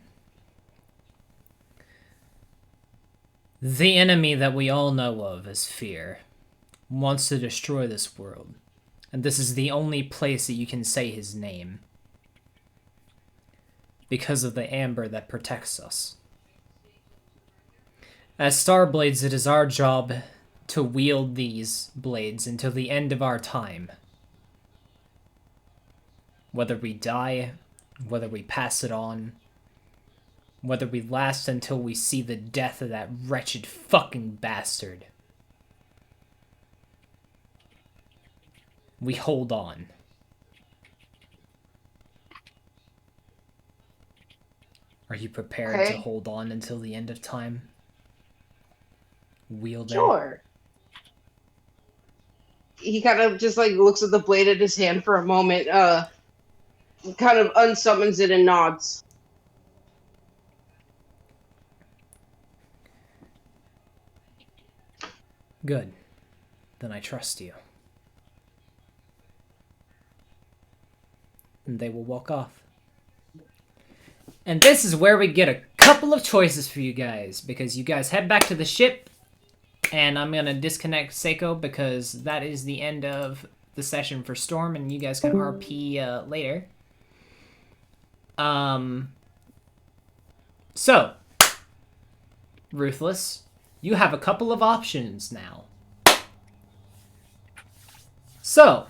the enemy that we all know of as fear wants to destroy this world, and this is the only place that you can say his name because of the amber that protects us. As Starblades, it is our job to wield these blades until the end of our time. Whether we die, whether we pass it on, whether we last until we see the death of that wretched fucking bastard. We hold on. Are you prepared to hold on until the end of time? Wielder? Sure. He kind of just like looks at the blade at his hand for a moment, kind of unsummons it and nods. Good. Then I trust you. And they will walk off. And this is where we get a couple of choices for you guys, because you guys head back to the ship, and I'm gonna disconnect Seiko because that is the end of the session for Storm, and you guys can RP later. So, Ruthless, you have a couple of options now. So,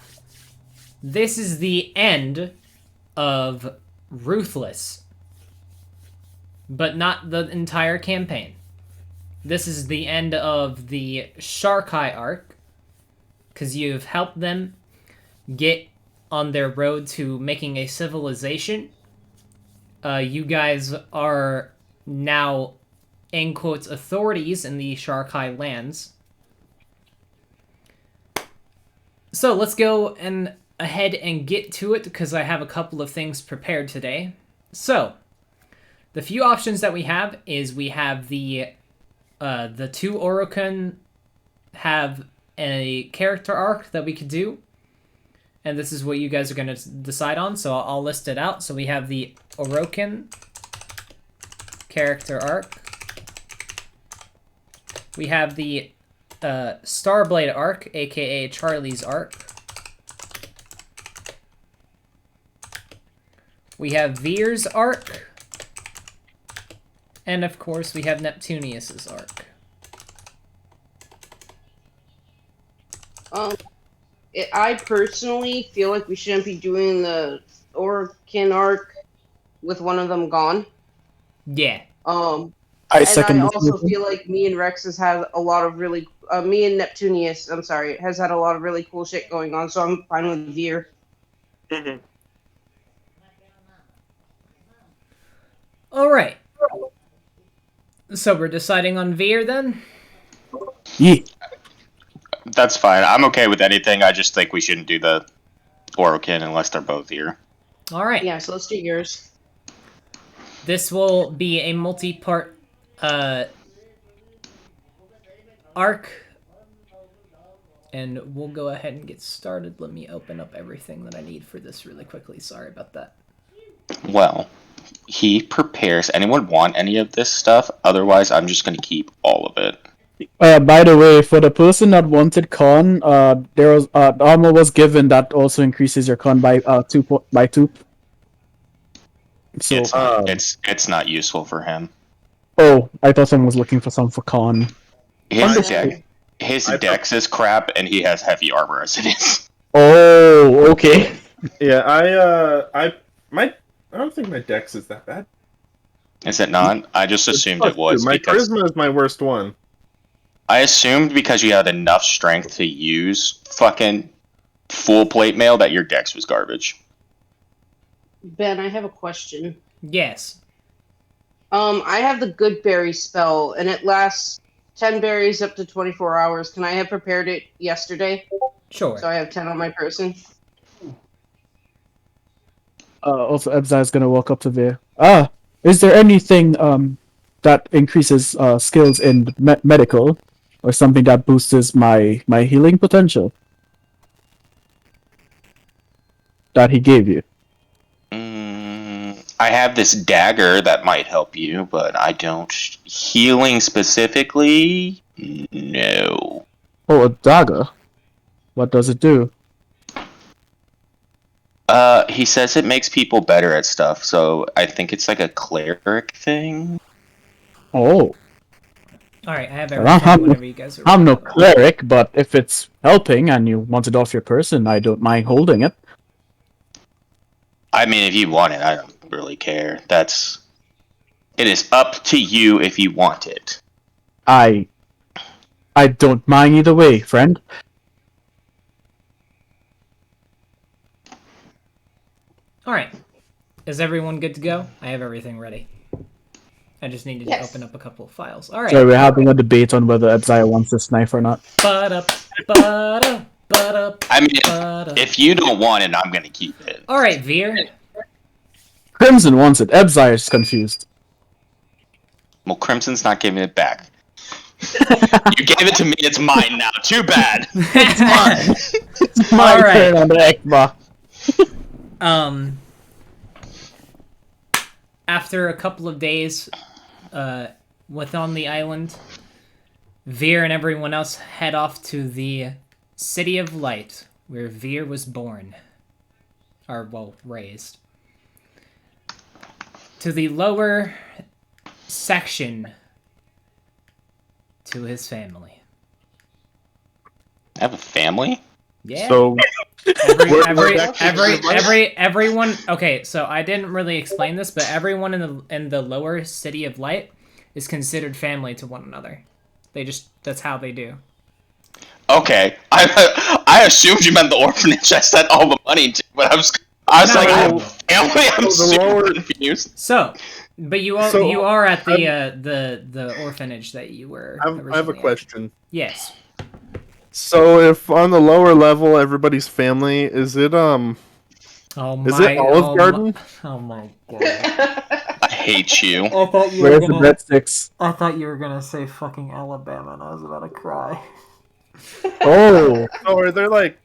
this is the end of Ruthless, but not the entire campaign. This is the end of the Sharkai arc, because you've helped them get on their road to making a civilization. You guys are now, in quotes, authorities in the Sharkai lands. So let's go ahead and get to it, because I have a couple of things prepared today. So, the few options that we have is we have the two Orokin have a character arc that we could do. And this is what you guys are going to decide on, so I'll list it out. So we have the Orokin character arc. We have the Starblade arc, aka Charlie's arc. We have Veer's arc. And of course, we have Neptunius's arc. I personally feel like we shouldn't be doing the Orokin arc with one of them gone. Yeah. I second. And I also feel like me and Rex has had a lot of really, me and Neptunius, I'm sorry, has had a lot of really cool shit going on, so I'm fine with Veer. Mm-hmm. All right. So we're deciding on Veer then? Yeah. That's fine. I'm okay with anything. I just think we shouldn't do the Orokin unless they're both here. All right. Yeah, so let's do yours. This will be a multi-part arc. And we'll go ahead and get started. Let me open up everything that I need for this really quickly. Sorry about that. Well, he prepares. Anyone want any of this stuff? Otherwise, I'm just going to keep all of it. By the way, for the person that wanted con, there was armor was given that also increases your con by two. So, It's not useful for him. oh, I thought someone was looking for some for con. His Understood. dex is crap, and he has heavy armor as it is. Oh, okay. Yeah, I don't think my dex is that bad. Is it not? I just assumed it was My because charisma is my worst one. I assumed because you had enough strength to use fucking full plate mail that your dex was garbage. Ben, I have a question. Yes. I have the good berry spell, and it lasts 10 berries up to 24 hours. Can I have prepared it yesterday? Sure. So I have 10 on my person. Also, Ebza is gonna walk up to there. Is there anything that increases skills in medical, or something that boosts my healing potential that he gave you? I have this dagger that might help you, but I don't. Healing specifically? No. Oh, a dagger. What does it do? He says it makes people better at stuff, so I think it's like a cleric thing. Oh, Alright, I have well, everything whenever you guys are I'm no ready. cleric, but if it's helping and you want it off your person, I don't mind holding it. I mean, if you want it, I don't really care. It is up to you if you want it. I don't mind either way, friend. Alright. Is everyone good to go? I have everything ready. I just needed to open up a couple of files. Alright. So we're having a debate on whether Ebzaya wants this knife or not. I mean, if you don't want it, I'm gonna keep it. Alright, Veer. Crimson wants it. Ebzaya is confused. Well, Crimson's not giving it back. You gave it to me, it's mine now. Too bad. It's mine. It's my All right. turn on the Ekba. After a couple of days with on the island, Veer and everyone else head off to the City of Light, where Veer was born. Or, well, raised. To the lower section to his family. I have a family? Yeah. So Everyone. Okay, so I didn't really explain this, but everyone in the lower City of Light is considered family to one another. That's how they do. Okay, I assumed you meant the orphanage. I sent all the money to, but I was like, I have a family. I'm super confused. So, but you are at the orphanage that you were. I have a originally at. question. Yes. So if on the lower level everybody's family, is it Oh my. is it Olive Garden? Oh my god. I hate you. I thought you Where's the breadsticks? I thought you were gonna say fucking Alabama, and I was about to cry. Oh. Oh, are there like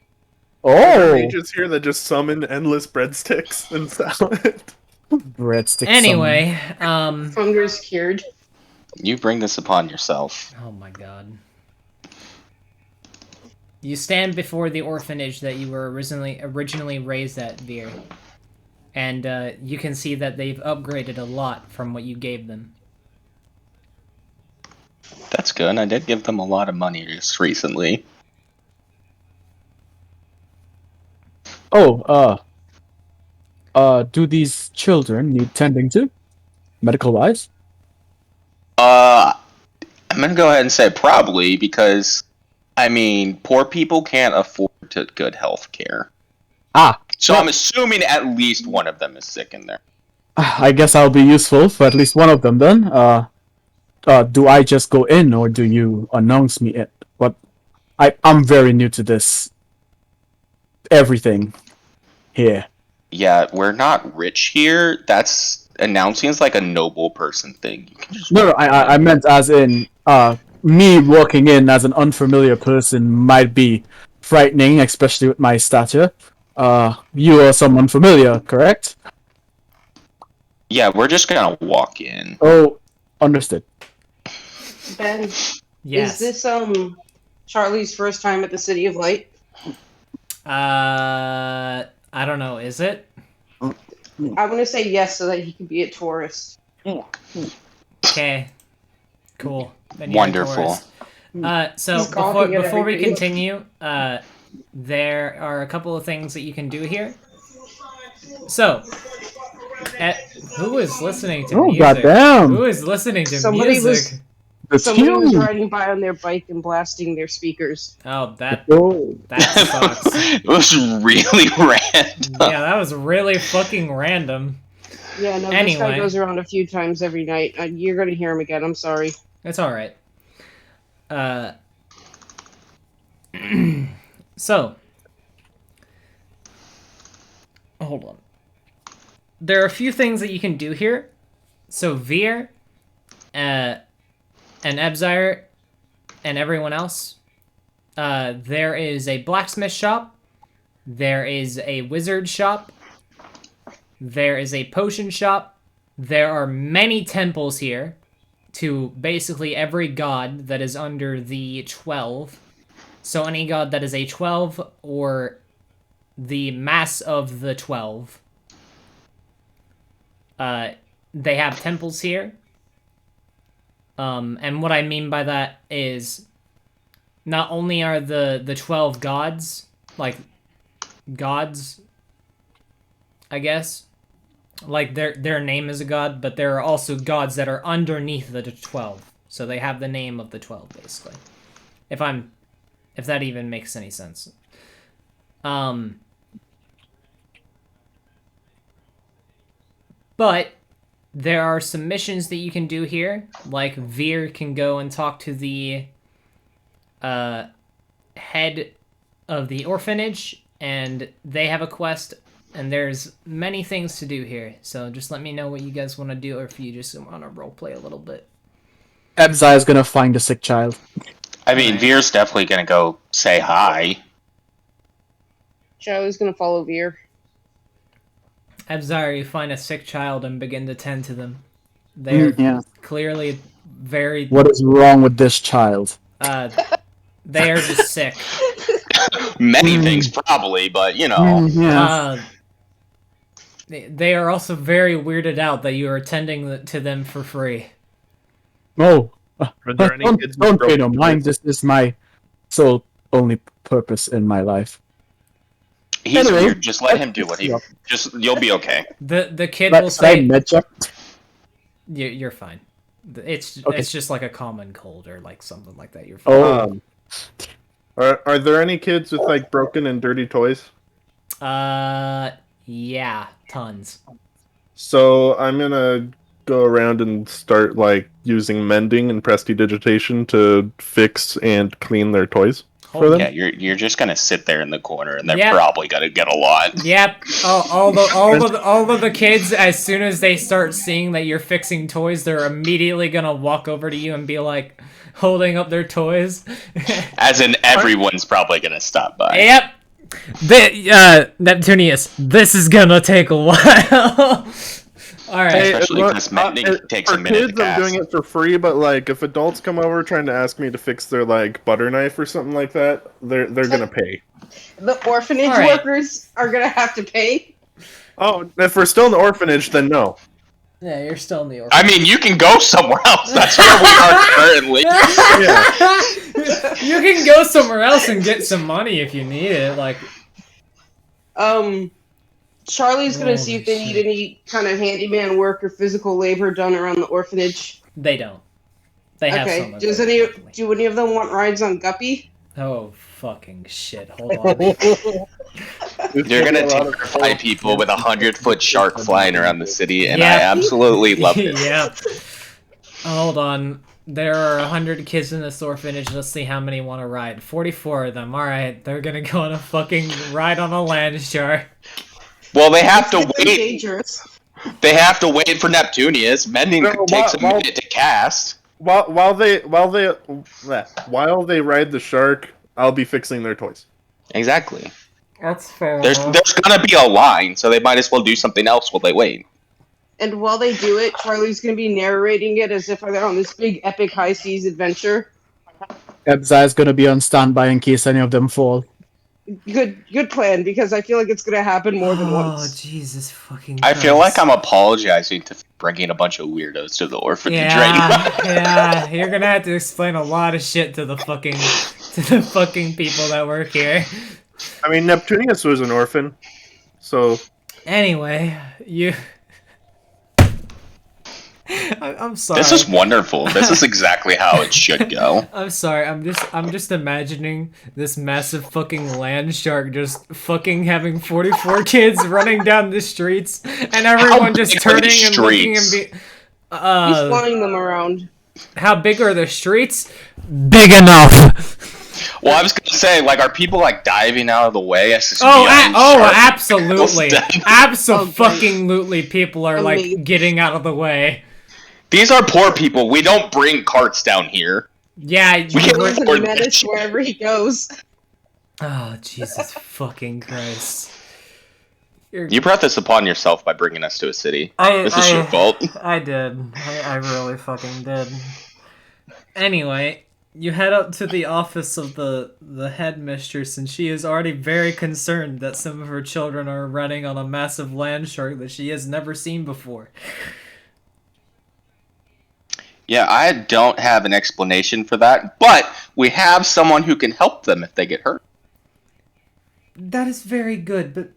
Oh. mages here that just summon endless breadsticks and salad? Breadsticks. Anyway, Hunger's cured. You bring this upon yourself. Oh my god. You stand before the orphanage that you were originally raised at, Veer. And you can see that they've upgraded a lot from what you gave them. That's good. I did give them a lot of money just recently. Oh, do these children need tending to? Medical-wise? I'm gonna go ahead and say probably because, I mean, poor people can't afford good health care. So I'm assuming at least one of them is sick in there. I guess I'll be useful for at least one of them then. Do I just go in or do you announce me in? But I'm very new to this. Everything here. Yeah, we're not rich here. That's announcing is like a noble person thing. You can just No, I meant as in me walking in as an unfamiliar person might be frightening, especially with my stature. You are someone familiar, correct? Yeah, we're just gonna walk in. Oh, understood. Ben, Yes. Is this Charlie's first time at the City of Light? I don't know. Is it? I'm gonna say yes so that he can be a tourist. Okay. Cool. Then you're a Wonderful. tourist. So He's gawking at before we everything. continue, there are a couple of things that you can do here. So, who is listening to music? Goddamn! Who is listening to Somebody music? Somebody was huge. riding by on their bike and blasting their speakers. Oh, that Oh. sucks. It was really random. Yeah, that was really fucking random. Yeah, no, this Anyway. guy goes around a few times every night. You're gonna hear him again. I'm sorry. It's all right. So, hold on. There are a few things that you can do here. So Veer, and Ebzire, and everyone else. There is a blacksmith shop. There is a wizard shop. There is a potion shop. There are many temples here to basically every god that is under the 12. So any god that is a 12 or the mass of the 12. They have temples here. And what I mean by that is not only are the 12 gods, like gods, I guess, like their name is a god, but there are also gods that are underneath the 12. So they have the name of the 12 basically. If that even makes any sense. But there are some missions that you can do here. Like Veer can go and talk to the head of the orphanage, and they have a quest, and there's many things to do here. So just let me know what you guys want to do, or if you just want to roleplay a little bit. Ebzire's gonna find a sick child. I mean, Veer's definitely gonna go say hi. Charlie's gonna follow Veer. Ebzire, you find a sick child and begin to tend to them. They're Yeah. clearly very... What is wrong with this child? They are just sick. Many things, probably, but you know. Yeah. They are also very weirded out that you are attending to them for free. Oh. Are there any kids with Don't pay no broken mind. toys? This is my sole only purpose in my life. He's Anyway, weird. Just let him do what he. You'll be okay. The kid will But say... medcheck. You're fine. It's just like a common cold or like something like that. You're fine. Oh. Are there any kids with like broken and dirty toys? Yeah, tons. So I'm gonna go around and start like using mending and prestidigitation to fix and clean their toys for them. Yeah, you're just gonna sit there in the corner, and they're Yep. probably gonna get a lot. Yep. All of the kids, as soon as they start seeing that you're fixing toys, they're immediately gonna walk over to you and be like, holding up their toys. As in, everyone's probably gonna stop by. Yep. Neptunius, this is gonna take a while. All right. Hey, Especially look, because mending takes for a minute to kids, I'm cast. doing it for free, but like if adults come over trying to ask me to fix their like butter knife or something like that, they're gonna pay. The orphanage All right. workers are gonna have to pay. Oh, if we're still in the orphanage, then no. Yeah, you're still in the orphanage. I mean, you can go somewhere else. That's where we are currently. You can go somewhere else and get some money if you need it. Like, Charlie's gonna see if they Holy need any kind of handyman work or physical labor done around the orphanage. they don't. They have Okay. some. Do any of them want rides on Guppy? Oh fucking shit! Hold on. You're gonna take 5 people with a 100-foot shark flying around the city, and Yeah. I absolutely love it. Yep. Hold on. There are 100 kids in this orphanage. Let's see how many want to ride. 44 of them. All right, they're gonna go on a fucking ride on a land shark. Well, they have to Very wait. dangerous. They have to wait for Neptunius. Mending No, takes a while- minute to cast. While they ride the shark, I'll be fixing their toys. Exactly. That's fair. There's gonna be a line, so they might as well do something else while they wait. And while they do it, Charlie's gonna be narrating it as if they're on this big epic high seas adventure. Ebziah's gonna be on standby in case any of them fall. Good plan, because I feel like it's gonna happen more than Oh, once. Jesus fucking I Christ. feel like I'm apologizing to bringing a bunch of weirdos to the orphanage right now. Yeah, you're gonna have to explain a lot of shit to the fucking people that work here. I mean, Neptunius was an orphan, so Anyway, I'm sorry. This is wonderful. This is exactly how it should go. I'm sorry. I'm just imagining this massive fucking land shark just fucking having 44 kids running down the streets and everyone just big are the turning and looking and streets? be He's flying them around. how big are the streets? Big enough. Well, I was gonna say, like, are people like diving out of the way as this Oh, giant shark absolutely. goes down? Absolutely, people are like Amazing. getting out of the way. These are poor people. We don't bring carts down here. Yeah, We can't He's a afford menace that shit. wherever he goes. oh, Jesus fucking Christ. You brought this upon yourself by bringing us to a city. I- This is I- your fault. I did. I really fucking did. Anyway, you head up to the office of the headmistress, and she is already very concerned that some of her children are running on a massive land shark that she has never seen before. Yeah, I don't have an explanation for that, but we have someone who can help them if they get hurt. That is very good, but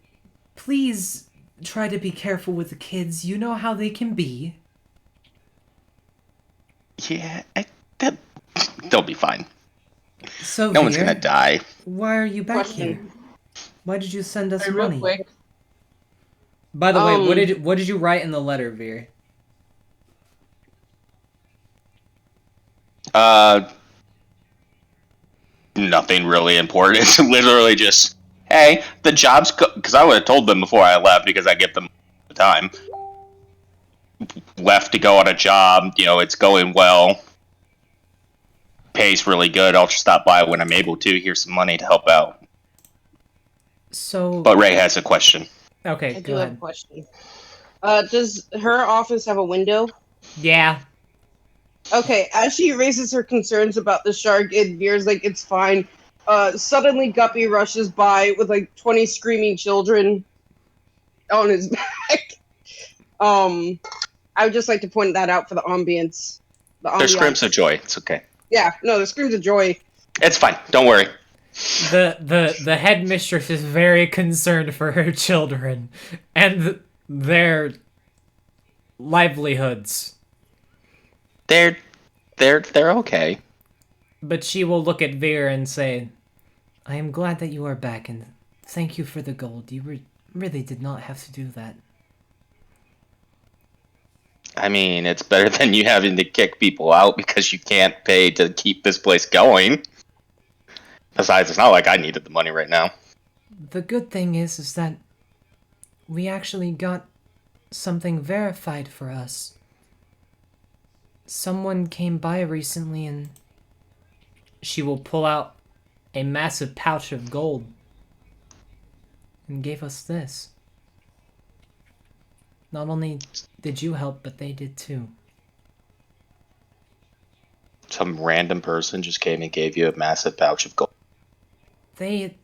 please try to be careful with the kids. You know how they can be. Yeah, they'll be fine. So, No one's gonna die. why are you back Question. here? Why did you send us Hey, real money? quick. By the way, Um, what did you write in the letter, Veer? Nothing really important. It's literally just, hey, the job's because I would have told them before I left because I give them the time. Left to go on a job, it's going well. Pays really good. I'll just stop by when I'm able to. Here's some money to help out. So, But Ray has a question. okay, I do go have a ahead. question. Does her office have a window? Yeah. Okay, as she raises her concerns about the shark, it veers like it's fine. Suddenly Guppy rushes by with like 20 screaming children on his back. I would just like to point that out for the ambience. There's screams of joy. It's okay. Yeah, no, the screams of joy. It's fine. Don't worry. The headmistress is very concerned for her children and their livelihoods. They're okay. But she will look at Veer and say, I am glad that you are back and thank you for the gold. You really did not have to do that. I mean, it's better than you having to kick people out because you can't pay to keep this place going. Besides, it's not like I needed the money right now. The good thing is that we actually got something verified for us. Someone came by recently and she will pull out a massive pouch of gold and gave us this. Not only did you help, but they did too. Some random person just came and gave you a massive pouch of gold. They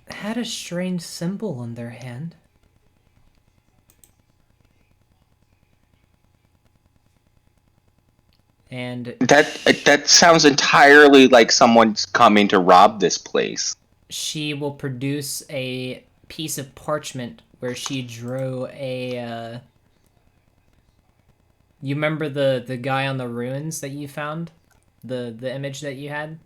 had a strange symbol in their hand. And That sounds entirely like someone's coming to rob this place. she will produce a piece of parchment where she drew a you remember the guy on the ruins that you found? The image that you had?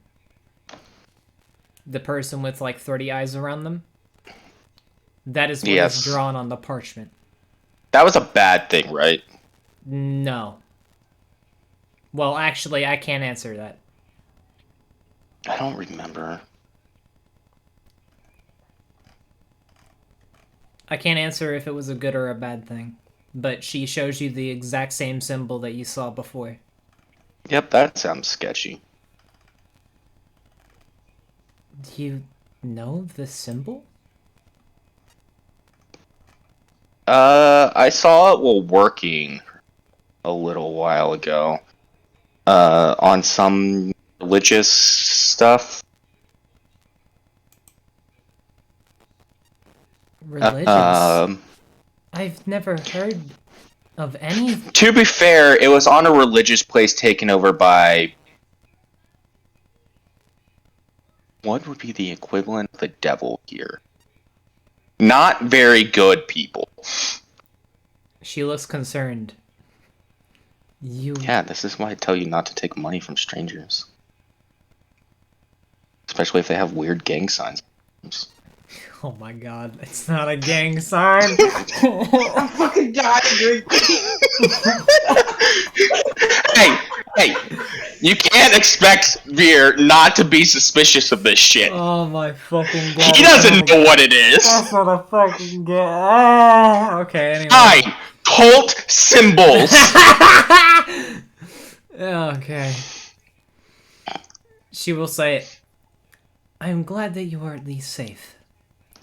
The person with like 30 eyes around them? That is what Yes. is drawn on the parchment. That was a bad thing, right? No. Well, actually, I can't answer that. I don't remember. I can't answer if it was a good or a bad thing. But she shows you the exact same symbol that you saw before. Yep, that sounds sketchy. Do you know the symbol? I saw it while working a little while ago. On some religious stuff. Religious? Um, I've never heard of any. to be fair, it was on a religious place taken over by... What would be the equivalent of the devil here? Not very good people. She looks concerned. You. Yeah, this is why I tell you not to take money from strangers. Especially if they have weird gang signs. Oh my god, it's not a gang sign. I'm fucking dying. Hey, you can't expect Veer not to be suspicious of this shit. Oh my fucking god. He doesn't know what it is. That's not a fucking gang. Okay, anyway. Hi, cult symbols. Okay. She will say, I'm glad that you are at least safe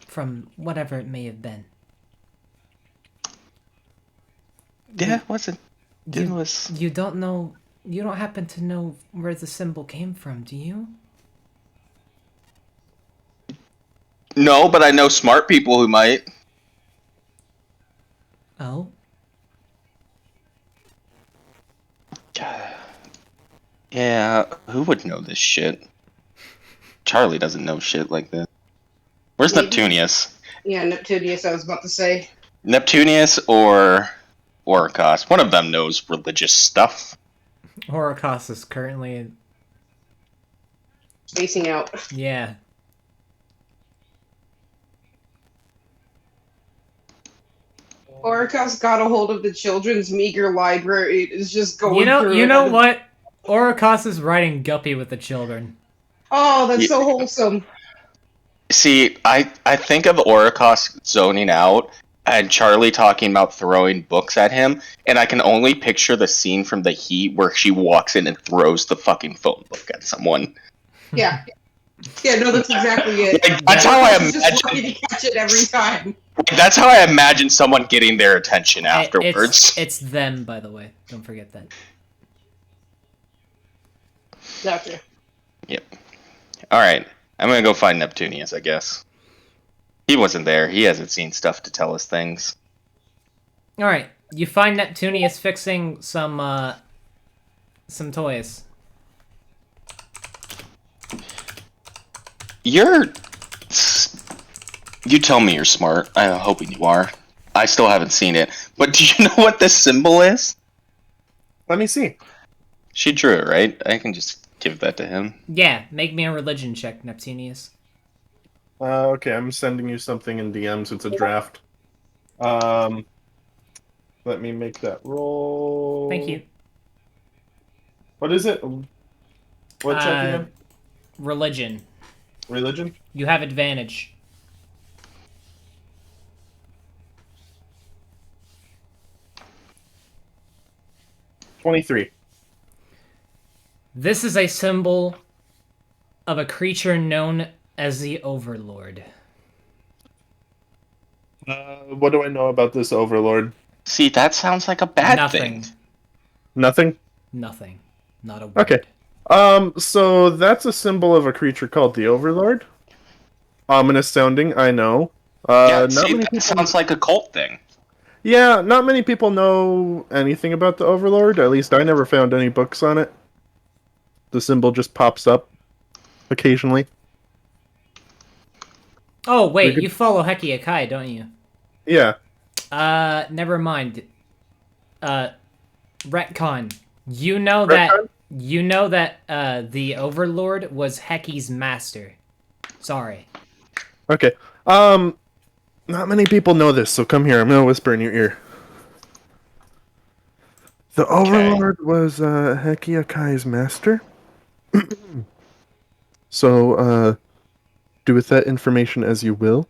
from whatever it may have been. Yeah, it wasn't. It You, was. you don't know, you don't happen to know where the symbol came from, do you? No, but I know smart people who might. Oh? Yeah, who would know this shit? Charlie doesn't know shit like this. Where's Maybe. Neptunius? Yeah, Neptunius, I was about to say. Neptunius or Orcos? One of them knows religious stuff. Horikos is currently, Spacing out. yeah. Orcos got a hold of the children's meager library. It's just going through You it. know what? Orikos is riding Guppy with the children. Oh, that's so wholesome. See, I think of Orcos zoning out and Charlie talking about throwing books at him, and I can only picture the scene from The Heat where she walks in and throws the fucking phone book at someone. Yeah. Yeah, no, that's exactly it. Like, that's how I He's just ready imagine. to catch it every time. That's how I imagine someone getting their attention afterwards. It's them, by the way. Don't forget that. Gotcha. Yep. All right, I'm gonna go find Neptunius. I guess he wasn't there. He hasn't seen stuff to tell us things. Alright, you find Neptunius fixing some toys. You tell me you're smart. I'm hoping you are. I still haven't seen it. But do you know what this symbol is? Let me see. She drew it, right? I can just give that to him. Yeah, make me a religion check, Neptunius. Okay, I'm sending you something in DMs. It's a draft. Let me make that roll. Thank you. What is it? What check again? Religion. Religion? You have advantage. $23. This is a symbol of a creature known as the Overlord. What do I know about this Overlord? See, that sounds like a bad Nothing. thing. Nothing? Nothing. Not a word. Okay. So that's a symbol of a creature called the Overlord. Ominous sounding, I know. Yeah, not see, many that people... sounds like a cult thing. Yeah, not many people know anything about the Overlord. At least I never found any books on it. The symbol just pops up occasionally. Oh, wait, you follow Heki Akai, don't you? Yeah. Never mind. Retcon. You know that the Overlord was Heki's master. Sorry. Okay. Not many people know this, so come here. I'm gonna whisper in your ear. The Overlord was Heki Akai's master. So, do with that information as you will.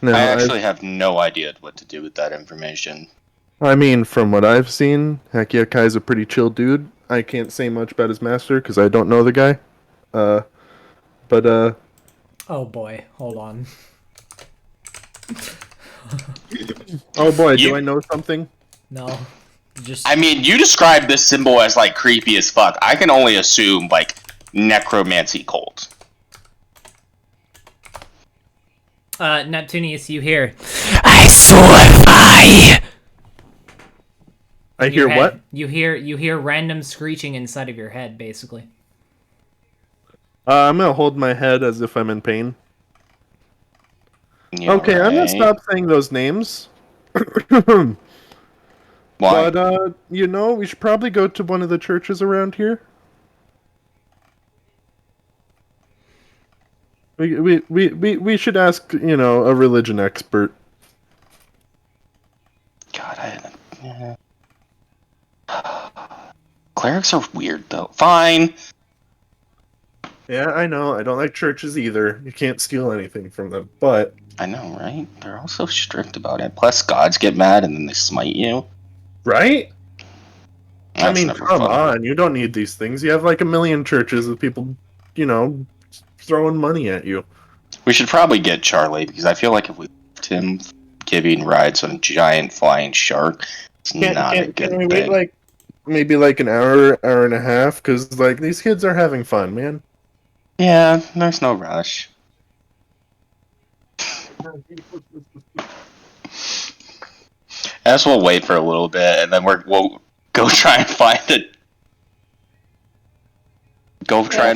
Now, I actually have no idea what to do with that information. I mean, from what I've seen, Heki Akai's a pretty chill dude. I can't say much about his master because I don't know the guy. But Oh boy, hold on. oh boy, You- do I know something? No. Just I mean, you described this symbol as, like, creepy as fuck. I can only assume, like, necromancy cult. Neptunius, you hear, I swear I hear what? You hear random screeching inside of your head, basically. I'm gonna hold my head as if I'm in pain. Yeah, Okay, I'm gonna right. stop saying those names. Why? But, we should probably go to one of the churches around here. We should ask, a religion expert. God, clerics are weird, though. Fine. Yeah, I know. I don't like churches either. You can't steal anything from them. But I know, right? They're all so strict about it. Plus, gods get mad and then they smite you. right? I That's mean, never come fun. on. You don't need these things. You have like a million churches with people, throwing money at you. We should probably get Charlie, because I feel like if we left him giving rides on a giant flying shark, it's not a good Can we thing. wait maybe an hour and a half? Because these kids are having fun, man. Yeah, there's no rush. I guess we'll wait for a little bit, and then we'll go try and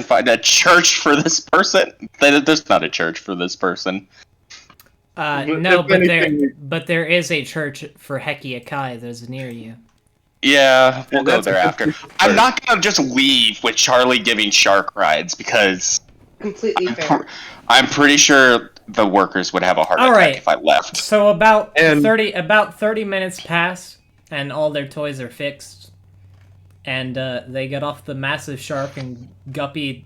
find a church for this person. There's not a church for this person. No, If anything, but there is a church for Hekia Kai that's near you. Yeah, we'll go that's there a after. good I'm start. not gonna just leave with Charlie giving shark rides because Completely fair. I'm pretty sure the workers would have a heart All attack right. if I left. So about And- 30 minutes pass, and all their toys are fixed, and they get off the massive shark, and Guppy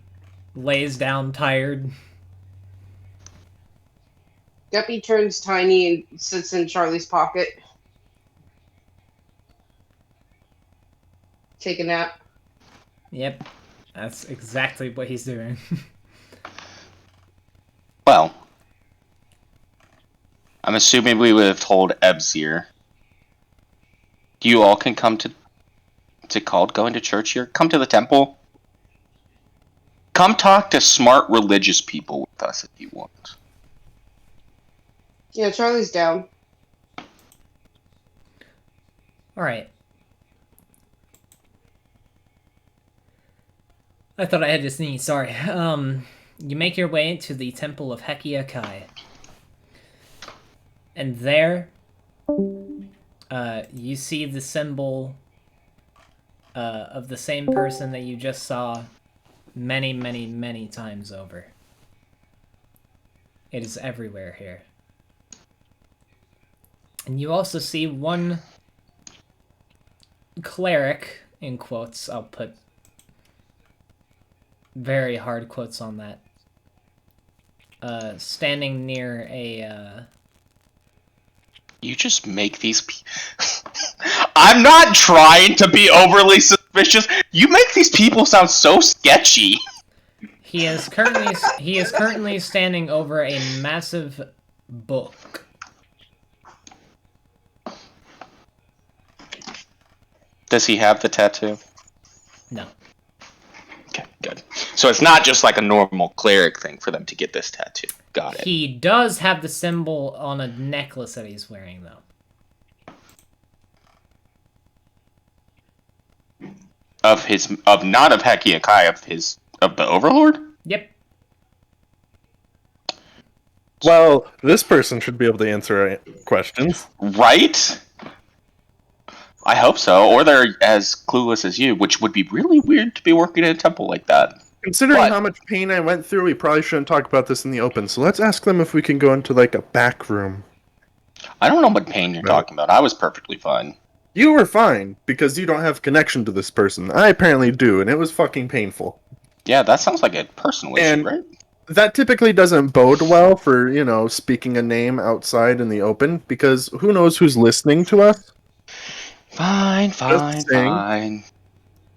lays down tired. Guppy turns tiny and sits in Charlie's pocket. Take a nap. Yep, that's exactly what he's doing. Well, I'm assuming we would have told Ebsir. You all can come to called going to church here. Come to the temple. Come talk to smart religious people with us if you want. Yeah, Charlie's down. All right. I thought I had to sneeze. Sorry. You make your way to the Temple of Hekia Kai, and there, you see the symbol of the same person that you just saw many, many, many times over. It is everywhere here. And you also see one cleric, in quotes, I'll put very hard quotes on that, standing near a, You just make these I'm not trying to be overly suspicious. You make these people sound so sketchy. He is currently standing over a massive book. Does he have the tattoo? No. Okay, good. So it's not just like a normal cleric thing for them to get this tattoo. Got it. He does have the symbol on a necklace that he's wearing, though. Not of Hekia Kai, of the Overlord? Yep. Well, this person should be able to answer our questions. Right? I hope so. Or they're as clueless as you, which would be really weird to be working in a temple like that. Considering What? how much pain I went through, we probably shouldn't talk about this in the open. So let's ask them if we can go into a back room. I don't know what pain you're No. talking about. I was perfectly fine. You were fine because you don't have connection to this person. I apparently do, and it was fucking painful. Yeah, that sounds like a personal issue, And- right? That typically doesn't bode well for, speaking a name outside in the open, because who knows who's listening to us? Fine, saying. fine.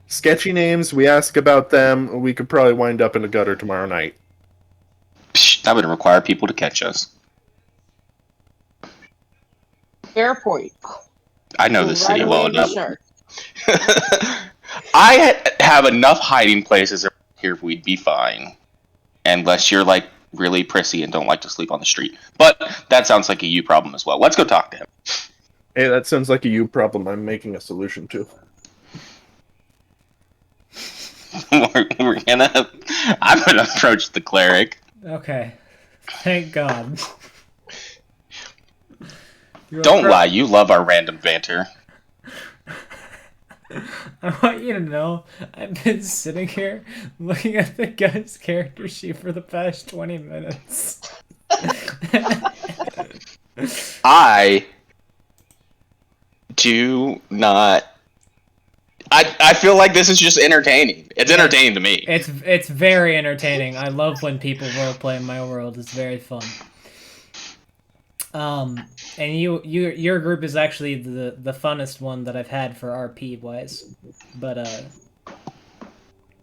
Sketchy names, we ask about them, we could probably wind up in a gutter tomorrow night. Psh, that would require people to catch us. Fair point. I know this city Right well away, enough. shark. I have enough hiding places here we'd be fine. Unless you're like really prissy and don't like to sleep on the street. But that sounds like a you problem as well. Let's go talk to him. Hey, that sounds like a you problem I'm making a solution to. I'm gonna approach the cleric. Okay. Thank God. Don't lie, you love our random banter. I want you to know, I've been sitting here looking at the guy's character sheet for the past 20 minutes. I do not. I feel like this is just entertaining. It's entertaining to me. It's very entertaining. I love when people roleplay in my world. It's very fun. And your group is actually the funnest one that I've had for RP wise, but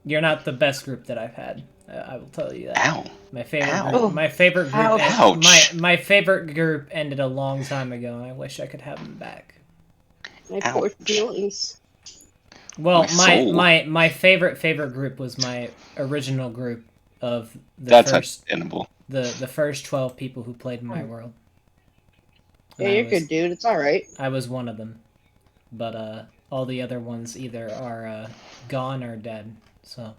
you're not the best group that I've had. I will tell you that. Ow. My favorite Ow. group, my favorite group, Ouch. my favorite group ended a long time ago, and I wish I could have them back. My poor feelings. Well, My my favorite group was my original group of the That's first understandable. the first 12 people who played in my world. Yeah, And you're good, dude. It's all right. I was one of them, but all the other ones either are gone or dead. So,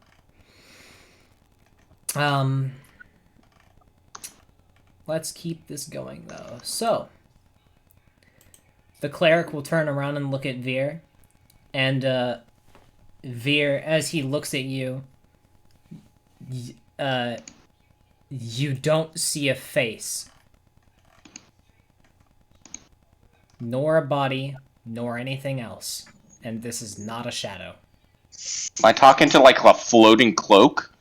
let's keep this going though. So, the cleric will turn around and look at Veer, and Veer, as he looks at you, you don't see a face. Nor a body, nor anything else. And this is not a shadow. Am I talking to like a floating cloak?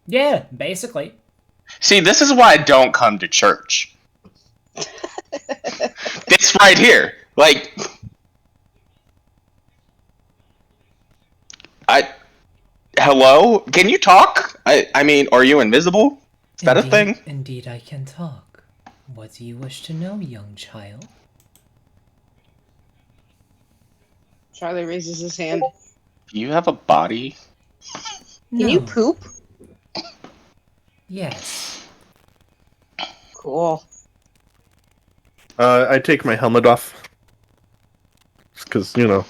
Yeah, basically. See, this is why I don't come to church. This right here. Like, hello? Can you talk? I mean, are you invisible? Is that a thing? Indeed, I can talk. What do you wish to know, young child? Charlie raises his hand. Do you have a body? Can you poop? Yes. Cool. I take my helmet off. Because, you know,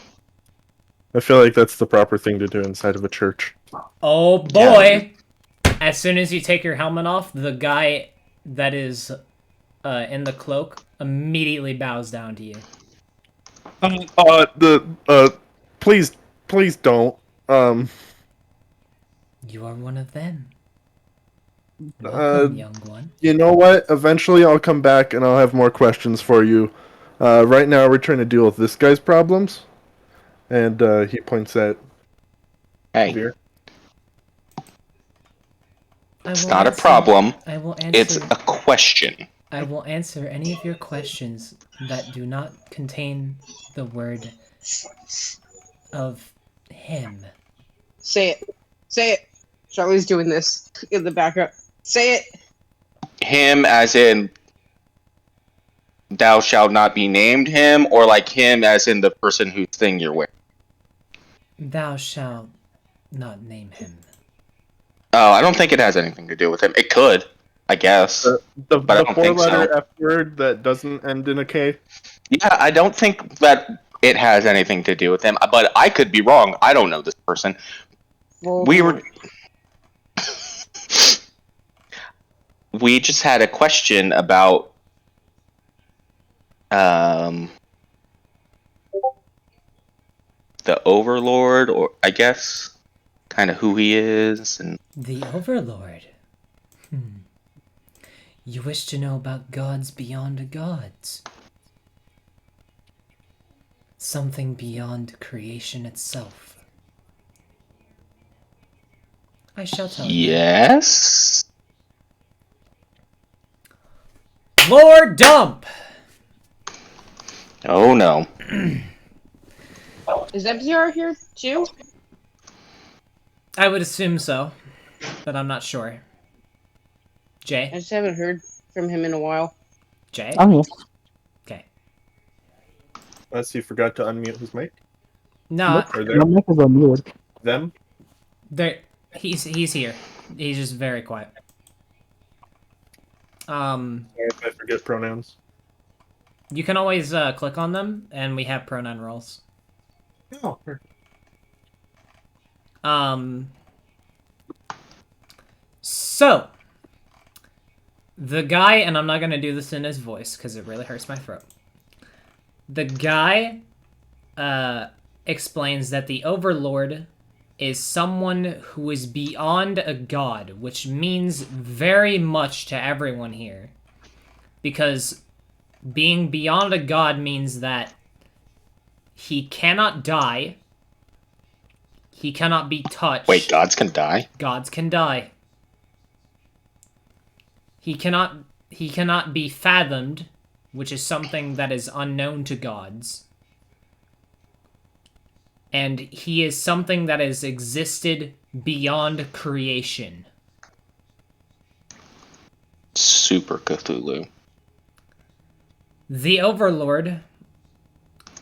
I feel like that's the proper thing to do inside of a church. Oh boy! As soon as you take your helmet off, the guy that is in the cloak immediately bows down to you. Please don't. You are one of them. Welcome, young one. You know what? Eventually I'll come back and I'll have more questions for you. Right now we're trying to deal with this guy's problems. And he points at Hey, Veer. it's not a problem. I will answer. It's a question. I will answer any of your questions that do not contain the word of him. Say it. Say it. Charlie's doing this in the background. Say it. Him as in thou shalt not be named him, or like him as in the person whose thing you're wearing? Thou shalt not name him. Oh, I don't think it has anything to do with him. It could, I guess. The But I don't think four-letter so. F word that doesn't end in a K. Yeah, I don't think that it has anything to do with him, but I could be wrong. I don't know this person. We were... We just had a question about the Overlord, or I guess kind of who he is, and The Overlord. You wish to know about gods beyond the gods. Something beyond creation itself. I shall tell you. yes. Lord Dump! Oh no. Is MZR here too? I would assume so, but I'm not sure. I Jay? just haven't heard from him in a while. Jay? I'm here. Okay. Unless he forgot to unmute his mic. No, Or My mic is on mute. them. there. He's here. He's just very quiet. Sorry if I forget pronouns. You can always click on them, and we have pronoun roles. Oh, perfect. So the guy, and I'm not gonna do this in his voice because it really hurts my throat. The guy explains that the Overlord is someone who is beyond a god, which means very much to everyone here. Because being beyond a god means that he cannot die, he cannot be touched. Wait, gods can die? Gods can die. He cannot be fathomed, which is something that is unknown to gods. And he is something that has existed beyond creation. Super Cthulhu. The Overlord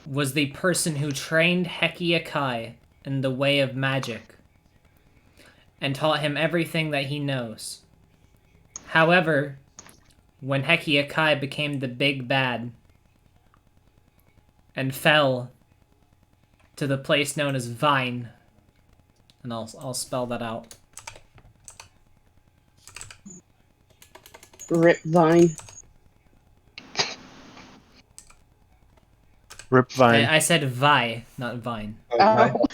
was the person who trained Hekiakai in the way of magic and taught him everything that he knows. However, when Hekiakai became the big bad and fell to the place known as Vine, and I'll spell that out. Rip Vine. Rip Vine. I said Vi, not Vine. Oh.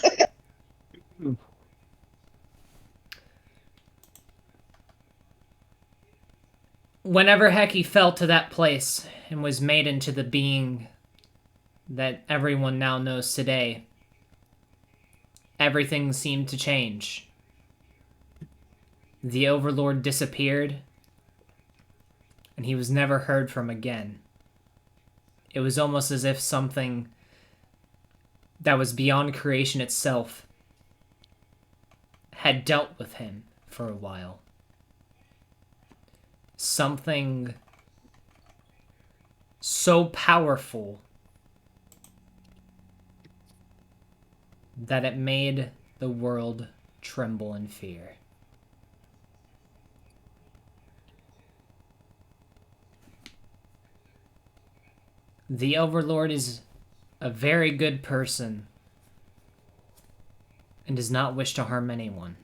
Whenever Heki fell to that place and was made into the being that everyone now knows today, everything seemed to change. The Overlord disappeared, and he was never heard from again. It was almost as if something that was beyond creation itself had dealt with him for a while. Something so powerful that it made the world tremble in fear. The Overlord is a very good person and does not wish to harm anyone.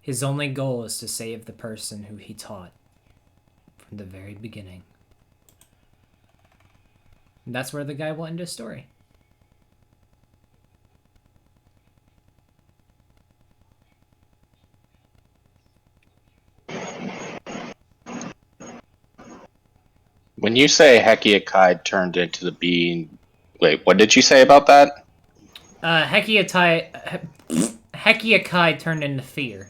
His only goal is to save the person who he taught from the very beginning. And that's where the guy will end his story. When you say Hekiakai turned into the being... Wait, what did you say about that? Hekiakai turned into fear.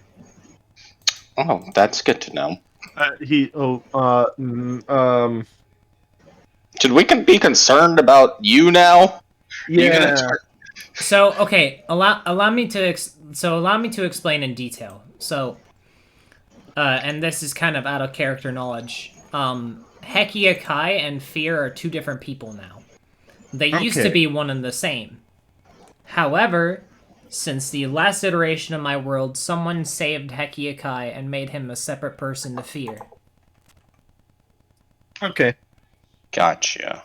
Oh, that's good to know. Should we be concerned about you now? Yeah. So okay, allow me to explain in detail. So, and this is kind of out of character knowledge. Hekiakai and Fear are two different people now. They used to be one and the same. However, since the last iteration of my world, someone saved Hekiakai and made him a separate person to Fear. Okay. Gotcha.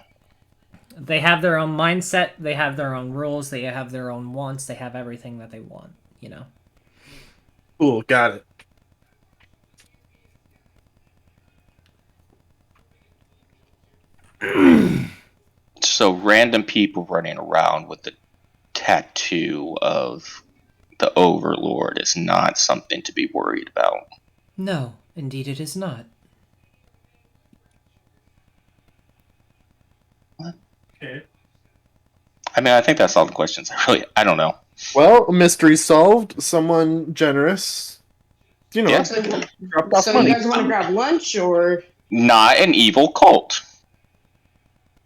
They have their own mindset, they have their own rules, they have their own wants, they have everything that they want, you know? Cool, got it. So random people running around with the tattoo of the Overlord is not something to be worried about. No, indeed it is not. Okay. I mean, I think that's all the questions. I don't know. Well, mystery solved. Someone generous. You know, Yeah. dropped off So money. you guys want to grab lunch or? Not an evil cult.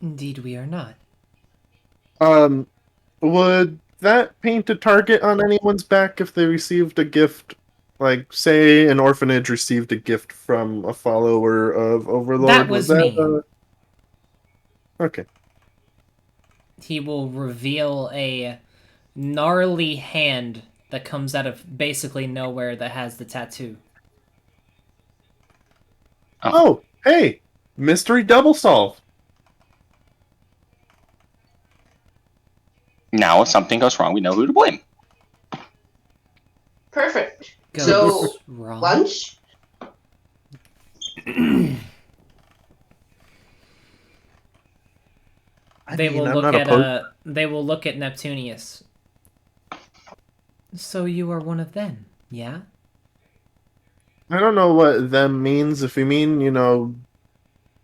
Indeed we are not. Would that paint a target on anyone's back if they received a gift? Like, say, an orphanage received a gift from a follower of Overlord. That was me. Okay. He will reveal a gnarly hand that comes out of basically nowhere that has the tattoo. Oh, hey! Mystery double solve. Now, if something goes wrong, we know who to blame. Perfect. Goes So, wrong. lunch? They will look at Neptunius. So you are one of them, yeah? I don't know what them means. If you mean,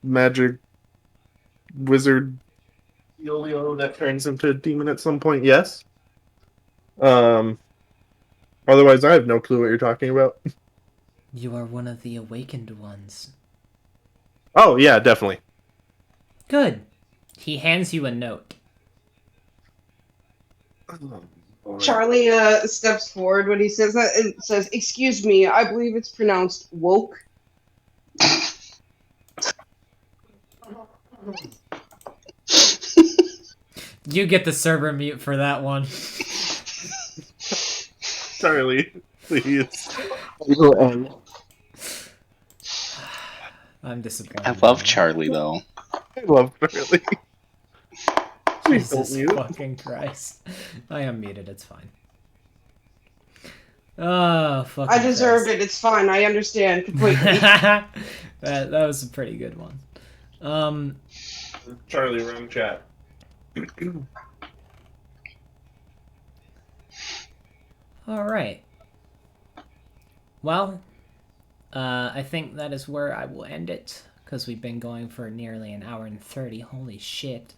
magic wizard yo-yo that turns into a demon at some point, yes. Um, Otherwise, I have no clue what you're talking about. You are one of the awakened ones. Oh, yeah, definitely. Good. He hands you a note. Charlie steps forward when he says that and says, "Excuse me, I believe it's pronounced woke." You get the server mute for that one. Charlie, please. I'm disappointed. I love Charlie, though. I love Charlie. Please don't Jesus mute. fucking Christ. I am muted, it's fine. Oh, fucking I deserved Christ. it. It's fine. I understand completely. that was a pretty good one. Charlie, wrong chat. Alright. Well, I think that is where I will end it, because we've been going for nearly an hour and 30. Holy shit.